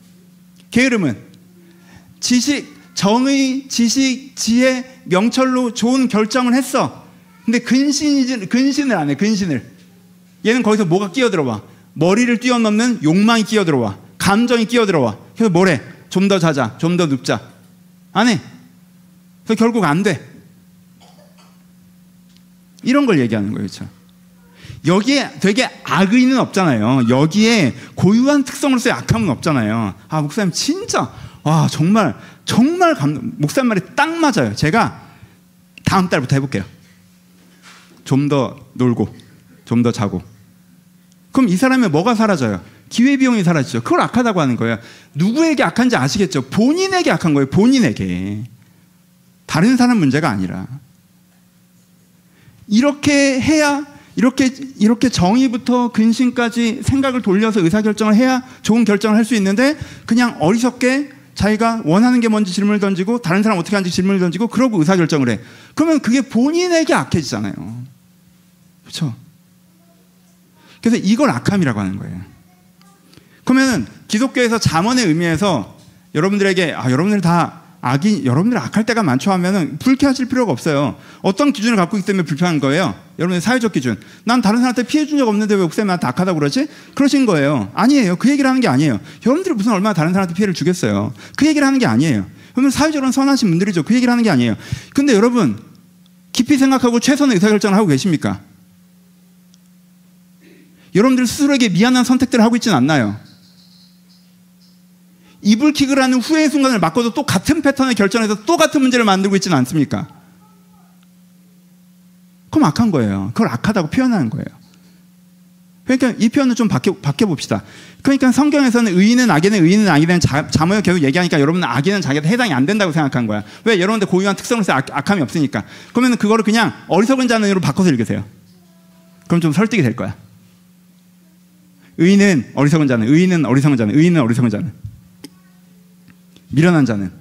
게으름은 지식, 정의, 지식, 지혜, 명철로 좋은 결정을 했어. 근데 근신을 안 해. 근신을. 얘는 거기서 뭐가 끼어들어와? 머리를 뛰어넘는 욕망이 끼어들어와. 감정이 끼어들어와. 그래서 뭐래? 좀 더 자자. 좀 더 눕자. 안 해. 그래서 결국 안 돼. 이런 걸 얘기하는 거예요. 그렇죠? 여기에 되게 악의는 없잖아요. 여기에 고유한 특성으로서의 악함은 없잖아요. 아, 목사님 진짜 와 정말 목사님 말이 딱 맞아요. 제가 다음 달부터 해볼게요. 좀 더 놀고 좀 더 자고. 그럼 이 사람의 뭐가 사라져요? 기회비용이 사라지죠. 그걸 악하다고 하는 거예요. 누구에게 악한지 아시겠죠? 본인에게 악한 거예요. 본인에게. 다른 사람 문제가 아니라. 이렇게 해야 이렇게 정의부터 근심까지 생각을 돌려서 의사결정을 해야 좋은 결정을 할 수 있는데 그냥 어리석게 자기가 원하는 게 뭔지 질문을 던지고 다른 사람 어떻게 하는지 질문을 던지고 그러고 의사결정을 해. 그러면 그게 본인에게 악해지잖아요. 그렇죠? 그래서 이걸 악함이라고 하는 거예요. 그러면 기독교에서 잠언의 의미에서 여러분들에게 여러분들 다 여러분들 악할 때가 많죠 하면은 불쾌하실 필요가 없어요. 어떤 기준을 갖고 있기 때문에 불편한 거예요? 여러분의 사회적 기준. 난 다른 사람한테 피해 준 적 없는데 왜 목사님 나한테 악하다고 그러지? 그러신 거예요. 아니에요. 그 얘기를 하는 게 아니에요. 여러분들이 무슨 얼마나 다른 사람한테 피해를 주겠어요. 그 얘기를 하는 게 아니에요. 여러분 사회적으로 선하신 분들이죠. 그 얘기를 하는 게 아니에요. 근데 여러분 깊이 생각하고 최선의 의사결정을 하고 계십니까? 여러분들 스스로에게 미안한 선택들을 하고 있지는 않나요? 이불킥을 하는 후회의 순간을 맞고도 또 같은 패턴의 결정에서 또 같은 문제를 만들고 있지는 않습니까? 그럼 악한 거예요. 그걸 악하다고 표현하는 거예요. 그러니까 이 표현을 좀 바뀌어봅시다. 그러니까 성경에서는 의인은 악인은 잠언을 계속 얘기하니까 여러분은 악인은 자기한테 해당이 안 된다고 생각한 거야. 왜? 여러분들 고유한 특성으로서 악함이 없으니까. 그러면 그거를 그냥 어리석은 자는으로 바꿔서 읽으세요. 그럼 좀 설득이 될 거야. 의인은 어리석은 자는, 의인은 어리석은 자는, 의인은 어리석은 자는, 미련한 자는.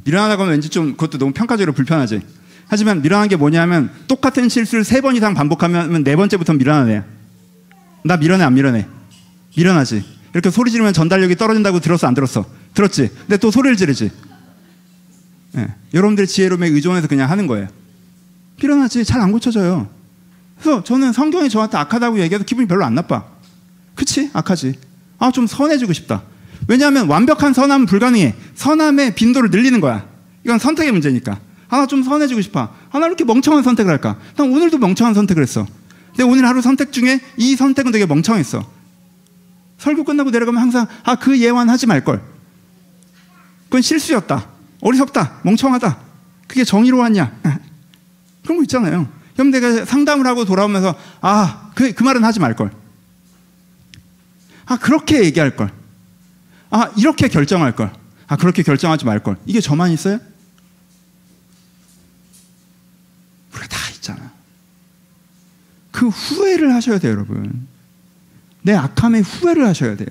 미련하다고 하면 왠지 좀 그것도 너무 평가적으로 불편하지. 하지만 미련한 게 뭐냐면 똑같은 실수를 3번 이상 반복하면 4번째부터 미련하네. 나 미련해 안 미련해? 미련하지. 이렇게 소리 지르면 전달력이 떨어진다고 들었어 안 들었어? 들었지. 근데 또 소리를 지르지. 네. 여러분들의 지혜로움에 의존해서 그냥 하는 거예요. 미련하지. 잘 안 고쳐져요. 그래서 저는 성경이 저한테 악하다고 얘기해도 기분이 별로 안 나빠. 그치? 악하지. 아, 좀 선해지고 싶다. 왜냐하면 완벽한 선함은 불가능해. 선함의 빈도를 늘리는 거야. 이건 선택의 문제니까. 아, 나 좀 선해지고 싶어. 아, 나 이렇게 멍청한 선택을 할까? 난 오늘도 멍청한 선택을 했어. 근데 오늘 하루 선택 중에 이 선택은 되게 멍청했어. 설교 끝나고 내려가면 항상 아, 그 예완 하지 말걸. 그건 실수였다. 어리석다. 멍청하다. 그게 정의로웠냐? 그런 거 있잖아요. 그럼 내가 상담을 하고 돌아오면서 아, 그 말은 하지 말걸. 아, 그렇게 얘기할걸. 아, 이렇게 결정할걸. 아, 그렇게 결정하지 말걸. 이게 저만 있어요? 우리가 다 있잖아. 그 후회를 하셔야 돼요, 여러분. 내 악함에 후회를 하셔야 돼요.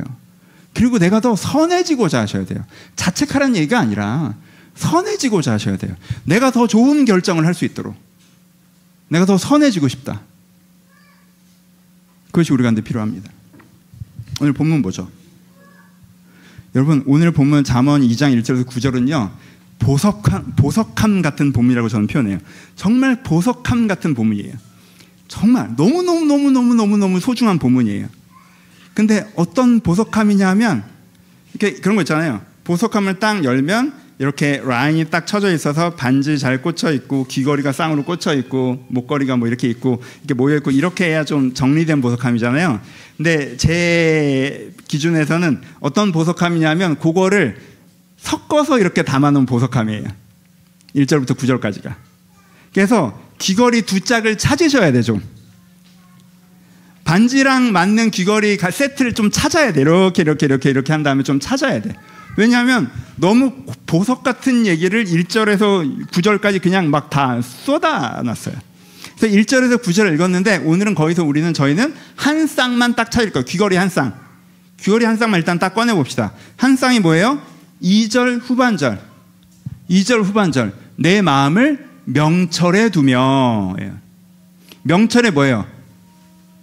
그리고 내가 더 선해지고자 하셔야 돼요. 자책하라는 얘기가 아니라 선해지고자 하셔야 돼요. 내가 더 좋은 결정을 할 수 있도록. 내가 더 선해지고 싶다. 그것이 우리 가운데 필요합니다. 오늘 본문 뭐죠? 여러분, 오늘 본문 잠언 2장 1절에서 9절은요 보석함 같은 본문이라고 저는 표현해요. 정말 보석함 같은 본문이에요. 정말 너무너무 소중한 본문이에요. 근데 어떤 보석함이냐 하면 이렇게 그런 거 있잖아요. 보석함을 딱 열면 이렇게 라인이 딱 쳐져 있어서 반지 잘 꽂혀 있고 귀걸이가 쌍으로 꽂혀 있고 목걸이가 뭐 이렇게 있고 이렇게 모여 있고 이렇게 해야 좀 정리된 보석함이잖아요. 근데 제 기준에서는 어떤 보석함이냐면 그거를 섞어서 이렇게 담아놓은 보석함이에요. 1절부터 9절까지가. 그래서 귀걸이 2짝을 찾으셔야 돼. 좀 반지랑 맞는 귀걸이 세트를 좀 찾아야 돼. 이렇게 한 다음에 좀 찾아야 돼. 왜냐하면 너무 보석 같은 얘기를 1절에서 9절까지 그냥 막 다 쏟아놨어요. 그래서 1절에서 9절을 읽었는데 오늘은 거기서 저희는 한 쌍만 딱 찾을 거예요. 귀걸이 한 쌍. 귀걸이 한 쌍만 일단 딱 꺼내봅시다. 한 쌍이 뭐예요? 2절 후반절. 2절 후반절. 내 마음을 명철에 두며. 명철에 뭐예요?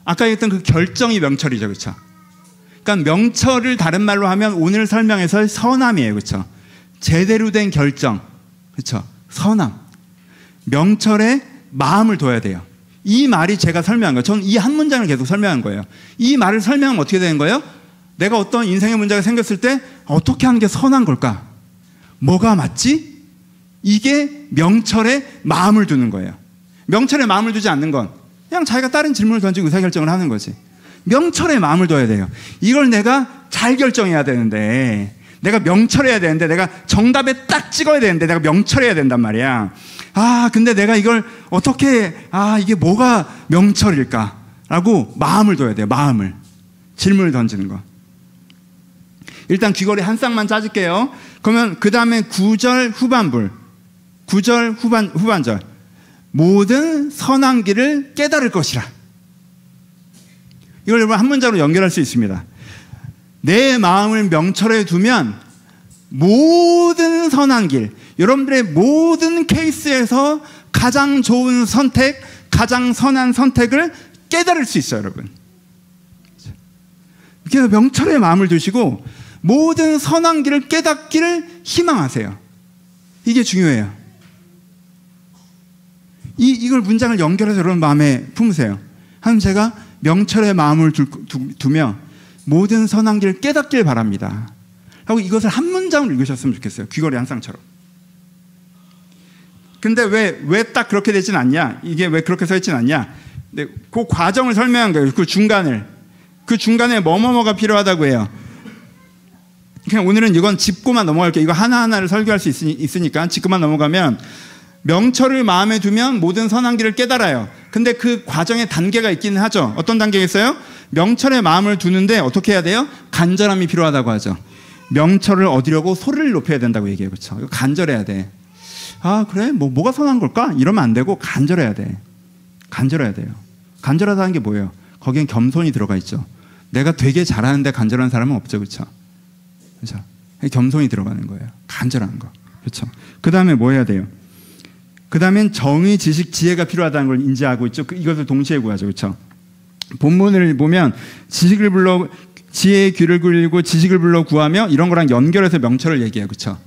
아까 얘기했던 그 결정이 명철이죠. 그렇죠? 그러니까 명철을 다른 말로 하면 오늘 설명에서 선함이에요. 그렇죠? 제대로 된 결정. 그렇죠? 선함. 명철에 마음을 둬야 돼요. 이 말이 제가 설명한 거예요. 저는 이 한 문장을 계속 설명한 거예요. 이 말을 설명하면 어떻게 되는 거예요? 내가 어떤 인생의 문제가 생겼을 때 어떻게 하는 게 선한 걸까? 뭐가 맞지? 이게 명철에 마음을 두는 거예요. 명철에 마음을 두지 않는 건 그냥 자기가 다른 질문을 던지고 의사결정을 하는 거지. 명철에 마음을 둬야 돼요. 이걸 내가 잘 결정해야 되는데, 내가 명철해야 되는데, 내가 정답에 딱 찍어야 되는데 내가 명철해야 된단 말이야. 아, 근데 내가 이걸 어떻게, 이게 뭐가 명철일까? 라고 마음을 둬야 돼요. 마음을. 질문을 던지는 거. 일단 귀걸이 한 쌍만 짜줄게요. 그러면 그 다음에 9절 후반절. 모든 선한 길을 깨달을 것이라. 이걸 여러분 한 문장으로 연결할 수 있습니다. 내 마음을 명철해 두면 모든 선한 길, 여러분들의 모든 케이스에서 가장 좋은 선택, 가장 선한 선택을 깨달을 수 있어요, 여러분. 그래서 명철에 마음을 두시고 모든 선한 길을 깨닫기를 희망하세요. 이게 중요해요. 이걸 문장을 연결해서 여러분 마음에 품으세요. 하나님, 제가 명철의 마음을 두며 모든 선한 길을 깨닫길 바랍니다. 하고 이것을 한 문장으로 읽으셨으면 좋겠어요. 귀걸이 한 쌍처럼. 근데 왜 딱 그렇게 되진 않냐? 이게 왜 그렇게 서 있진 않냐? 근데 그 과정을 설명한 거예요. 그 중간에 뭐뭐가 필요하다고 해요. 그냥 오늘은 이건 짚고만 넘어갈게요. 이거 하나하나를 설교할 수 있으니까 짚고만 넘어가면, 명철을 마음에 두면 모든 선한 길을 깨달아요. 근데 그 과정에 단계가 있기는 하죠. 어떤 단계가 있어요? 명철에 마음을 두는데 어떻게 해야 돼요? 간절함이 필요하다고 하죠. 명철을 얻으려고 소리를 높여야 된다고 얘기해요. 그렇죠? 이거 간절해야 돼. 아, 그래? 뭐가 선한 걸까? 이러면 안 되고 간절해야 돼. 간절해야 돼요. 간절하다는 게 뭐예요? 거기엔 겸손이 들어가 있죠. 내가 되게 잘하는데 간절한 사람은 없죠. 그렇죠? 그렇죠? 겸손이 들어가는 거예요. 간절한 거. 그렇죠? 그 다음에 뭐 해야 돼요? 그 다음엔 정의, 지식, 지혜가 필요하다는 걸 인지하고 있죠. 이것을 동시에 구하죠. 그렇죠? 본문을 보면 지식을 불러 지혜의 귀를 굴리고 지식을 불러 구하며 이런 거랑 연결해서 명철을 얘기해요. 그렇죠?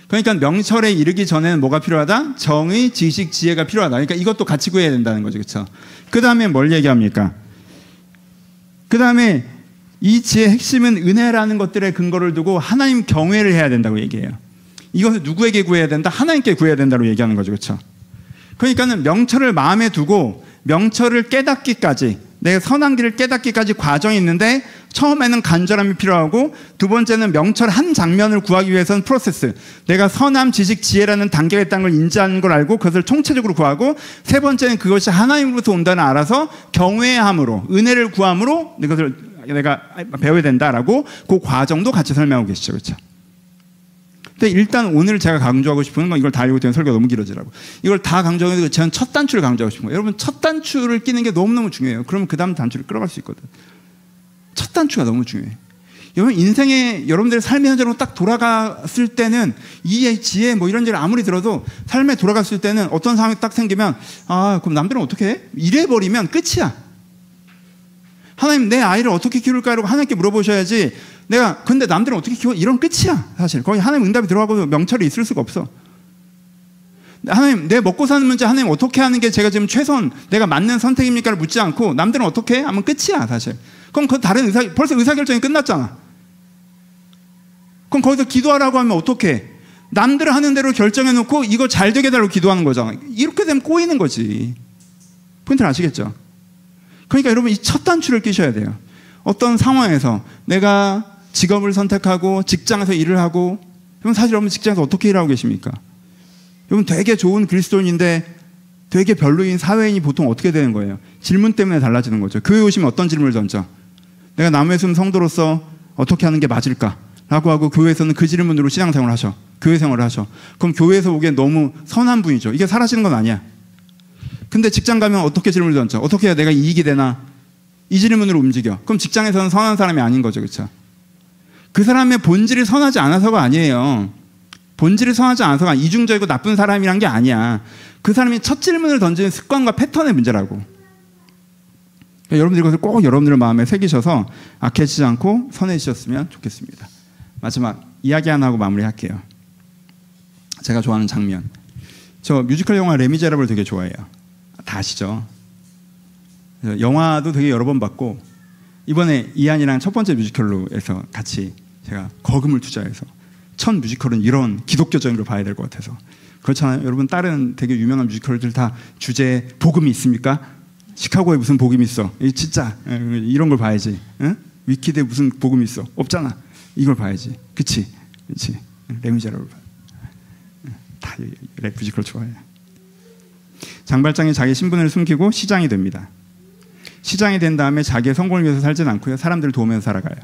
그러니까 명철에 이르기 전에는 뭐가 필요하다? 정의, 지식, 지혜가 필요하다. 그러니까 이것도 같이 구해야 된다는 거죠. 그렇죠? 그 다음에 뭘 얘기합니까? 그 다음에 이 지혜의 핵심은 은혜라는 것들의 근거를 두고 하나님 경외를 해야 된다고 얘기해요. 이것을 누구에게 구해야 된다? 하나님께 구해야 된다고 얘기하는 거죠. 그렇죠? 그러니까는 명철을 마음에 두고 명철을 깨닫기까지, 내가 선한 길을 깨닫기까지 과정이 있는데 처음에는 간절함이 필요하고 두 번째는 명철 한 장면을 구하기 위해서는 프로세스, 내가 선함, 지식, 지혜라는 단계가 있다는 걸 인지하는 걸 알고 그것을 총체적으로 구하고 세 번째는 그것이 하나님으로부터 온다는 알아서 경외함으로 은혜를 구함으로 이것을 내가 배워야 된다라고 그 과정도 같이 설명하고 계시죠. 그렇죠? 근데 일단 오늘 제가 강조하고 싶은 건, 이걸 다 알고 있다면 설교가 너무 길어지라고, 이걸 다 강조하고 저는 첫 단추를 강조하고 싶은 거예요. 여러분, 첫 단추를 끼는 게 너무너무 중요해요. 그러면 그 다음 단추를 끌어갈 수 있거든. 첫 단추가 너무 중요해. 여러분, 인생에 여러분들의 삶의 현장으로 딱 돌아갔을 때는 이 지혜 뭐 이런 일 아무리 들어도 삶에 돌아갔을 때는 어떤 상황이 딱 생기면 그럼 남들은 어떻게 해? 이래버리면 끝이야. 하나님, 내 아이를 어떻게 키울까? 이러고 하나님께 물어보셔야지. 근데 남들은 어떻게 키워? 이런 끝이야. 사실 거기 하나님 응답이 들어가고 명철이 있을 수가 없어. 하나님, 내 먹고 사는 문제 하나님 어떻게 하는 게 제가 지금 최선, 내가 맞는 선택입니까를 묻지 않고 남들은 어떻게 해? 하면 끝이야. 사실 그럼 그 다른 벌써 의사결정이 끝났잖아. 그럼 거기서 기도하라고 하면 어떻게 해? 남들 하는 대로 결정해놓고 이거 잘 되게 해달라고 기도하는 거잖아. 이렇게 되면 꼬이는 거지. 포인트를 아시겠죠? 그러니까 여러분, 이 첫 단추를 끼셔야 돼요. 어떤 상황에서 내가 직업을 선택하고 직장에서 일을 하고, 여러분 사실 여러분 직장에서 어떻게 일하고 계십니까? 여러분 되게 좋은 그리스도인인데 되게 별로인 사회인이 보통 어떻게 되는 거예요? 질문 때문에 달라지는 거죠. 교회 오시면 어떤 질문을 던져? 내가 남의 숨 성도로서 어떻게 하는 게 맞을까? 라고 하고 교회에서는 그 질문으로 신앙생활을 하셔. 교회 생활을 하셔. 그럼 교회에서 보기엔 너무 선한 분이죠. 이게 사라지는 건 아니야. 근데 직장 가면 어떻게 질문을 던져? 어떻게 해야 내가 이익이 되나? 이 질문으로 움직여. 그럼 직장에서는 선한 사람이 아닌 거죠. 그렇죠? 그 사람의 본질이 선하지 않아서가 아니에요. 본질이 선하지 않아서가 이중적이고 나쁜 사람이란 게 아니야. 그 사람이 첫 질문을 던지는 습관과 패턴의 문제라고. 그러니까 여러분들이 이것을 꼭 여러분들의 마음에 새기셔서 악해지지 않고 선해지셨으면 좋겠습니다. 마지막 이야기 하나 하고 마무리할게요. 제가 좋아하는 장면. 저 뮤지컬 영화 레미제라블 되게 좋아해요. 다 아시죠? 영화도 되게 여러 번 봤고, 이번에 이한이랑 첫 번째 뮤지컬로 해서 같이 제가 거금을 투자해서 첫 뮤지컬은 이런 기독교적인 걸 봐야 될 것 같아서. 그렇잖아요. 여러분, 다른 되게 유명한 뮤지컬들 다 주제에 복음이 있습니까? 시카고에 무슨 복음이 있어? 진짜 이런 걸 봐야지. 응? 위키드에 무슨 복음이 있어? 없잖아. 이걸 봐야지. 그치? 레미제라블 봐. 다 랩 뮤지컬 좋아해. 장발장이 자기 신분을 숨기고 시장이 됩니다. 시장이 된 다음에 자기의 성공을 위해서 살진 않고요, 사람들을 도우면서 살아가요.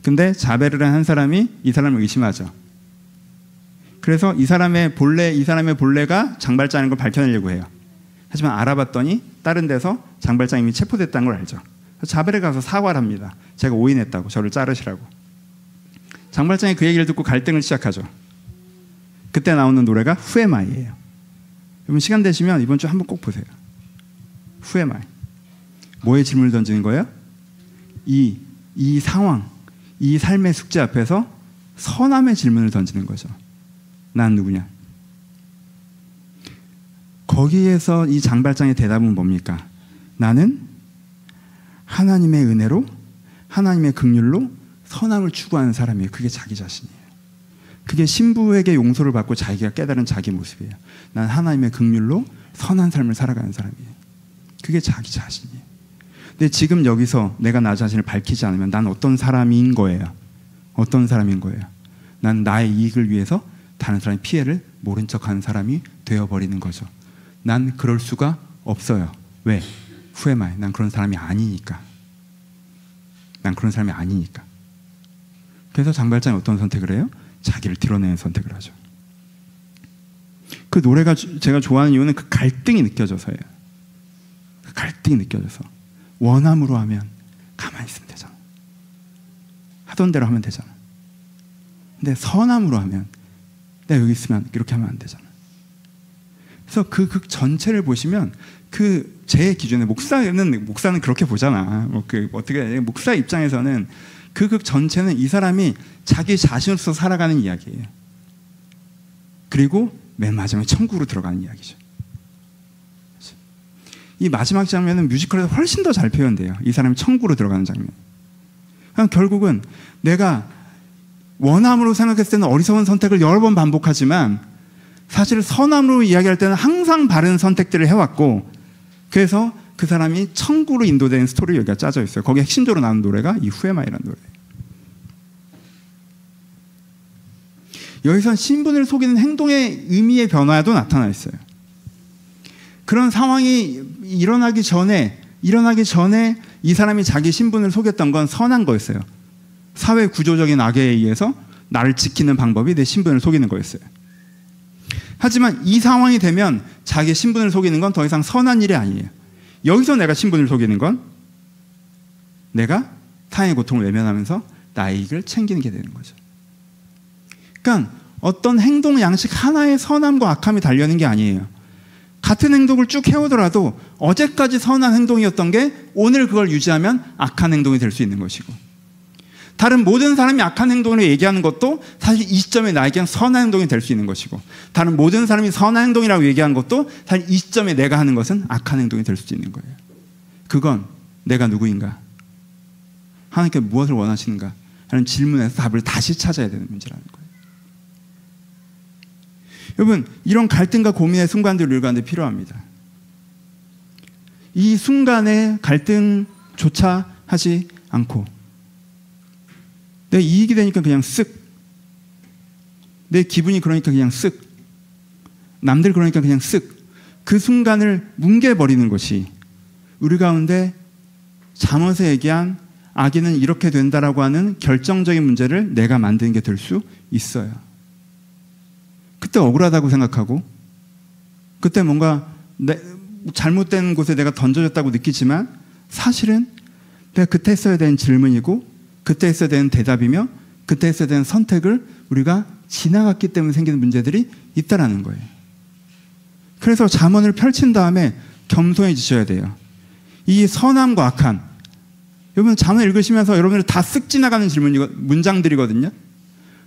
근데 자베르라는 한 사람이 이 사람을 의심하죠. 그래서 이 사람의 본래가 장발장인 걸 밝혀내려고 해요. 하지만 알아봤더니 다른 데서 장발장이 이미 체포됐다는 걸 알죠. 그래서 자베르에 가서 사과를 합니다. 제가 오인했다고, 저를 자르시라고. 장발장이 그 얘기를 듣고 갈등을 시작하죠. 그때 나오는 노래가 후에마이예요. 여러분, 시간 되시면 이번 주 한번 꼭 보세요. 후에마이. 뭐에 질문을 던지는 거예요? 이 상황, 이 삶의 숙제 앞에서 선함의 질문을 던지는 거죠. 난 누구냐? 거기에서 이 장발장의 대답은 뭡니까? 나는 하나님의 은혜로, 하나님의 긍휼로 선함을 추구하는 사람이에요. 그게 자기 자신이에요. 그게 신부에게 용서를 받고 자기가 깨달은 자기 모습이에요. 난 하나님의 긍휼로 선한 삶을 살아가는 사람이에요. 그게 자기 자신이에요. 근데 지금 여기서 내가 나 자신을 밝히지 않으면 난 어떤 사람인 거예요? 어떤 사람인 거예요? 난 나의 이익을 위해서 다른 사람의 피해를 모른 척하는 사람이 되어버리는 거죠. 난 그럴 수가 없어요. 왜? 후회마이. 난 그런 사람이 아니니까. 난 그런 사람이 아니니까. 그래서 장발장이 어떤 선택을 해요? 자기를 드러내는 선택을 하죠. 그 노래가 제가 좋아하는 이유는 그 갈등이 느껴져서예요. 그 갈등이 느껴져서 원함으로 하면 가만히 있으면 되잖아. 하던 대로 하면 되잖아. 근데 선함으로 하면 내가 여기 있으면 이렇게 하면 안 되잖아. 그래서 그 극 전체를 보시면 제 기준에 목사는 그렇게 보잖아. 어떻게 목사 입장에서는 그 극 전체는 이 사람이 자기 자신으로서 살아가는 이야기예요. 그리고 맨 마지막에 천국으로 들어가는 이야기죠. 이 마지막 장면은 뮤지컬에서 훨씬 더 잘 표현돼요. 이 사람이 천국으로 들어가는 장면. 그냥 결국은 내가 원함으로 생각했을 때는 어리석은 선택을 여러 번 반복하지만 사실 선함으로 이야기할 때는 항상 바른 선택들을 해왔고, 그래서 그 사람이 천국으로 인도되는 스토리 여기가 짜져 있어요. 거기에 핵심적으로 나오는 노래가 이 후에마이라는 노래예요. 여기서 신분을 속이는 행동의 의미의 변화도 나타나 있어요. 그런 상황이 일어나기 전에 이 사람이 자기 신분을 속였던 건 선한 거였어요. 사회 구조적인 악에 의해서 나를 지키는 방법이 내 신분을 속이는 거였어요. 하지만 이 상황이 되면 자기 신분을 속이는 건 더 이상 선한 일이 아니에요. 여기서 내가 신분을 속이는 건 내가 타인의 고통을 외면하면서 나의 이익을 챙기는 게 되는 거죠. 그러니까 어떤 행동 양식 하나의 선함과 악함이 달려있는 게 아니에요. 같은 행동을 쭉 해오더라도 어제까지 선한 행동이었던 게 오늘 그걸 유지하면 악한 행동이 될 수 있는 것이고, 다른 모든 사람이 악한 행동을 얘기하는 것도 사실 이 시점에 나에게는 선한 행동이 될 수 있는 것이고, 다른 모든 사람이 선한 행동이라고 얘기하는 것도 사실 이 시점에 내가 하는 것은 악한 행동이 될 수 있는 거예요. 그건 내가 누구인가? 하나님께 무엇을 원하시는가? 하는 질문에서 답을 다시 찾아야 되는 문제라는 거예요. 여러분, 이런 갈등과 고민의 순간들이 우리 가운데 필요합니다. 이 순간에 갈등조차 하지 않고 내 이익이 되니까 그냥 쓱, 내 기분이 그러니까 그냥 쓱, 남들 그러니까 그냥 쓱, 그 순간을 뭉개버리는 것이 우리 가운데 잠언에서 얘기한 악인은 이렇게 된다라고 하는 결정적인 문제를 내가 만드는 게 될 수 있어요. 그때 억울하다고 생각하고, 그때 뭔가 잘못된 곳에 내가 던져졌다고 느끼지만 사실은 내가 그때 했어야 되는 질문이고, 그때 했어야 되는 대답이며, 그때 했어야 되는 선택을 우리가 지나갔기 때문에 생기는 문제들이 있다라는 거예요. 그래서 잠언을 펼친 다음에 겸손해지셔야 돼요. 이 선함과 악한, 여러분 잠언 읽으시면서 여러분들 다 쓱 지나가는 문장들이거든요.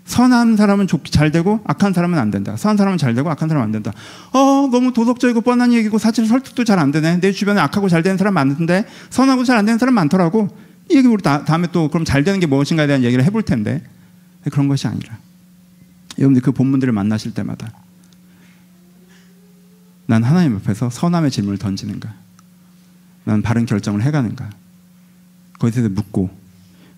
선한 사람은 잘 되고 악한 사람은 안 된다. 선한 사람은 잘 되고 악한 사람은 안 된다. 너무 도덕적이고 뻔한 얘기고 사실 설득도 잘 안 되네. 내 주변에 악하고 잘 되는 사람 많은데 선하고 잘 안 되는 사람 많더라고. 이 얘기 우리 다음에 또 그럼 잘 되는 게 무엇인가에 대한 얘기를 해볼 텐데, 그런 것이 아니라 여러분들 그 본문들을 만나실 때마다 난 하나님 앞에서 선함의 질문을 던지는가, 난 바른 결정을 해가는가, 거기에 대해서 묻고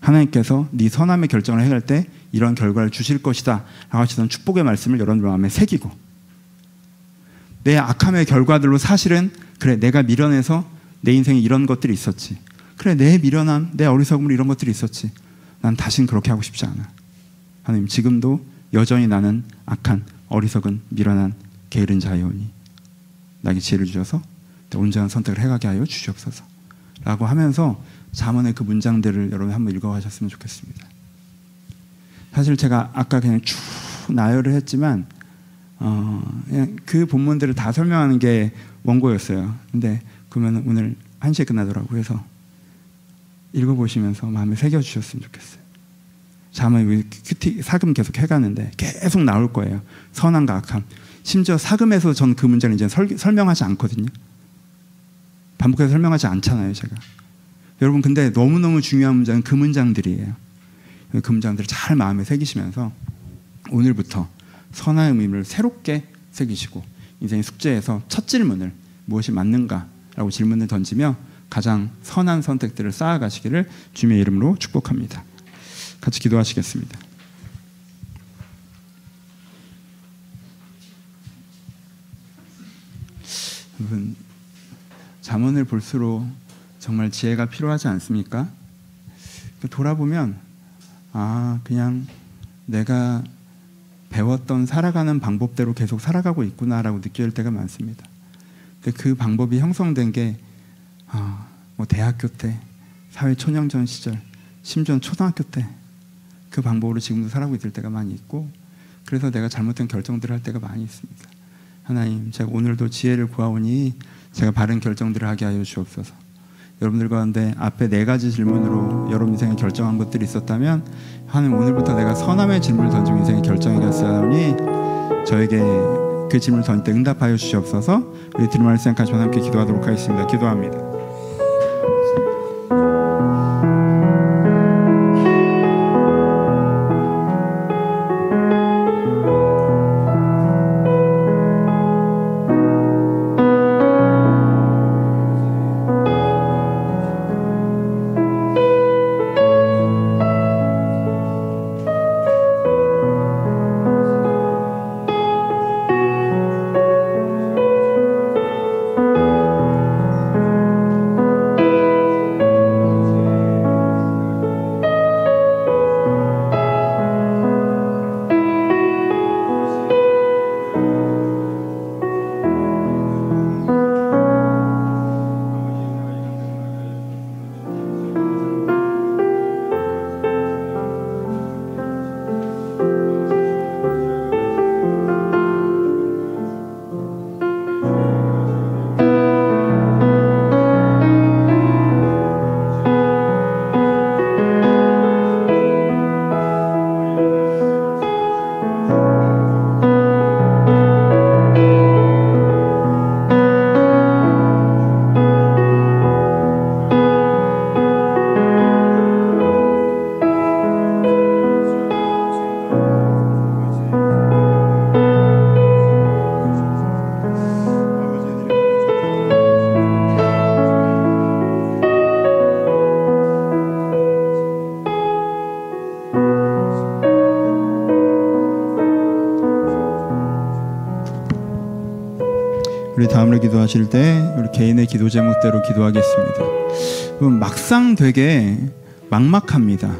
하나님께서 네 선함의 결정을 해갈 때 이런 결과를 주실 것이다 라고 하시던 축복의 말씀을 여러분들 마음에 새기고, 내 악함의 결과들로 사실은 그래 내가 미련해서 내 인생에 이런 것들이 있었지, 그래 내 미련함, 내 어리석음으로 이런 것들이 있었지, 난 다신 그렇게 하고 싶지 않아. 하나님 지금도 여전히 나는 악한 어리석은 미련한 게으른 자이오니 나에게 지혜를 주셔서 온전한 선택을 해가게 하여 주시옵소서 라고 하면서 잠언의 그 문장들을 여러분 한번 읽어가셨으면 좋겠습니다. 사실 제가 아까 그냥 쭉 나열을 했지만 그냥 그 본문들을 다 설명하는 게 원고였어요. 근데 그러면 오늘 1시에 끝나더라고요. 그래서 읽어보시면서 마음에 새겨주셨으면 좋겠어요. 잠언 사금 계속 해가는데 계속 나올 거예요. 선함과 악함. 심지어 사금에서 전 그 문장을 이제 설명하지 않거든요. 반복해서 설명하지 않잖아요, 제가. 여러분 근데 너무너무 중요한 문장은 그 문장들이에요. 그 문장들을 잘 마음에 새기시면서 오늘부터 선한 의미를 새롭게 새기시고 인생의 숙제에서 첫 질문을 무엇이 맞는가라고 질문을 던지며 가장 선한 선택들을 쌓아가시기를 주님의 이름으로 축복합니다. 같이 기도하시겠습니다. 여러분 잠언을 볼수록 정말 지혜가 필요하지 않습니까? 돌아보면 그냥 내가 배웠던 살아가는 방법대로 계속 살아가고 있구나라고 느낄 때가 많습니다. 근데 그 방법이 형성된 게 뭐 대학교 때, 사회초년전 시절, 심지어 초등학교 때 그 방법으로 지금도 살아가고 있을 때가 많이 있고, 그래서 내가 잘못된 결정들을 할 때가 많이 있습니다. 하나님, 제가 오늘도 지혜를 구하오니 제가 바른 결정들을 하게 하여 주옵소서. 여러분들 가운데 앞에 4가지 질문으로 여러분 인생에 결정한 것들이 있었다면, 하나님 오늘부터 내가 선함의 질문을 던지고 인생에 결정하겠사오니 저에게 그 질문을 던질 때 응답하여 주시옵소서. 우리 드림 말씀 생각하시면 함께 기도하도록 하겠습니다. 기도합니다. 우리 다음으로 기도하실 때 우리 개인의 기도 제목대로 기도하겠습니다. 막상 되게 막막합니다.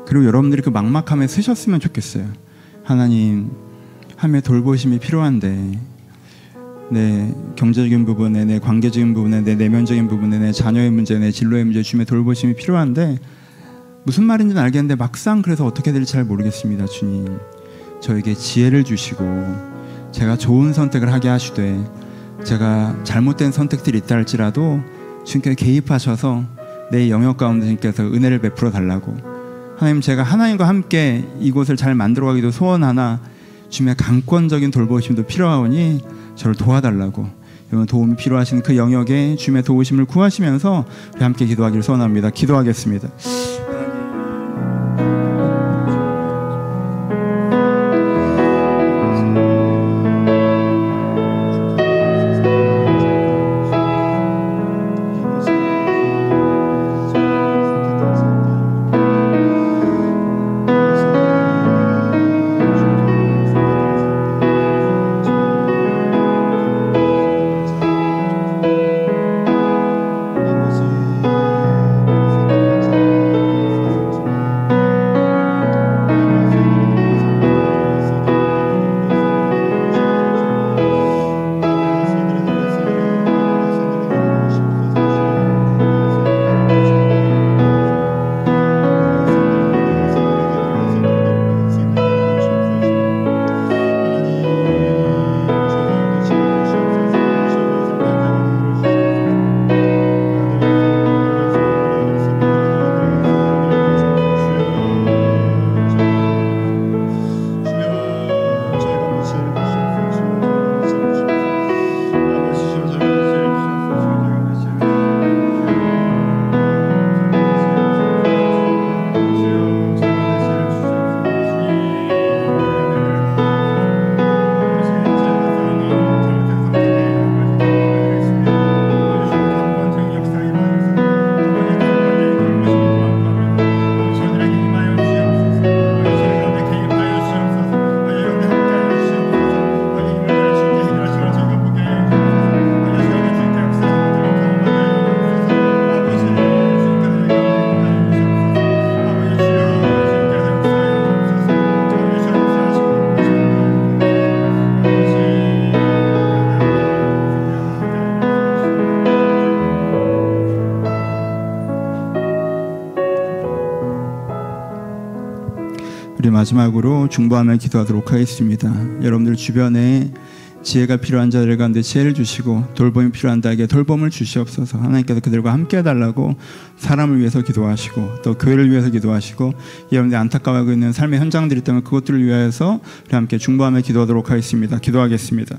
그리고 여러분들이 그 막막함에 쓰셨으면 좋겠어요. 하나님, 함의 돌보심이 필요한데 내 경제적인 부분에, 내 관계적인 부분에, 내 내면적인 부분에, 내 자녀의 문제, 내 진로의 문제, 주님의 돌보심이 필요한데 무슨 말인지는 알겠는데 막상 그래서 어떻게 될지 잘 모르겠습니다. 주님, 저에게 지혜를 주시고 제가 좋은 선택을 하게 하시되 제가 잘못된 선택들이 있다 할지라도 주님께서 개입하셔서 내 영역 가운데 주님께서 은혜를 베풀어 달라고, 하나님, 제가 하나님과 함께 이곳을 잘 만들어가기도 소원하나 주님의 강권적인 돌보심도 필요하오니 저를 도와달라고, 여러분 도움이 필요하신 그 영역에 주님의 도우심을 구하시면서 우리 함께 기도하기를 소원합니다. 기도하겠습니다. 마지막으로 중보하며 기도하도록 하겠습니다. 여러분들 주변에 지혜가 필요한 자들 가운데 지혜를 주시고 돌봄이 필요한 자에게 돌봄을 주시옵소서. 하나님께서 그들과 함께 해달라고 사람을 위해서 기도하시고 또 교회를 위해서 기도하시고 여러분들이 안타까워하고 있는 삶의 현장들이 있다면 그것들을 위하여서 우리 함께 중보하며 기도하도록 하겠습니다. 기도하겠습니다.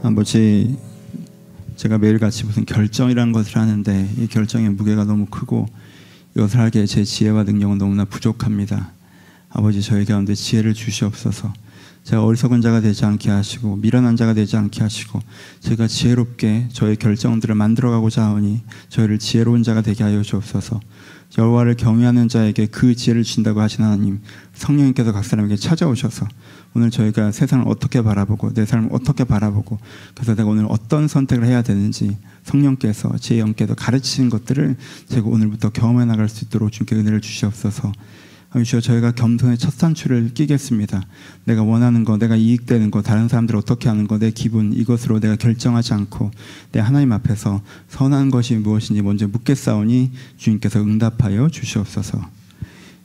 아버지, 제가 매일같이 무슨 결정이라는 것을 하는데 이 결정의 무게가 너무 크고 이것을 하기에 제 지혜와 능력은 너무나 부족합니다. 아버지, 저희 가운데 지혜를 주시옵소서. 제가 어리석은 자가 되지 않게 하시고 미련한 자가 되지 않게 하시고 제가 지혜롭게 저의 결정들을 만들어가고자 하오니 저희를 지혜로운 자가 되게 하여 주옵소서. 여호와를 경외하는 자에게 그 지혜를 주신다고 하신 하나님, 성령님께서 각 사람에게 찾아오셔서 오늘 저희가 세상을 어떻게 바라보고 내 삶을 어떻게 바라보고 그래서 내가 오늘 어떤 선택을 해야 되는지 성령께서 제 영께서 가르치신 것들을 제가 오늘부터 경험해 나갈 수 있도록 주님께 은혜를 주시옵소서. 주여, 저희가 겸손의 첫 산출을 끼겠습니다. 내가 원하는 거, 내가 이익되는 거, 다른 사람들 어떻게 하는 거, 내 기분, 이것으로 내가 결정하지 않고 내 하나님 앞에서 선한 것이 무엇인지 먼저 묻겠사오니 주님께서 응답하여 주시옵소서.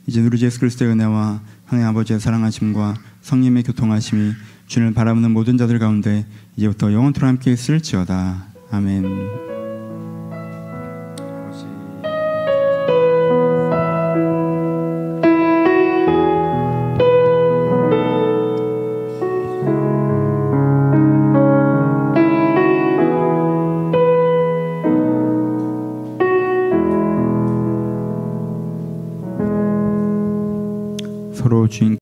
이제 우리 예수 그리스도의 은혜와 하나님 아버지의 사랑하심과 성령의 교통하심이 주님을 바라보는 모든 자들 가운데 이제부터 영원토록 함께 있을지어다. 아멘. 서로 주인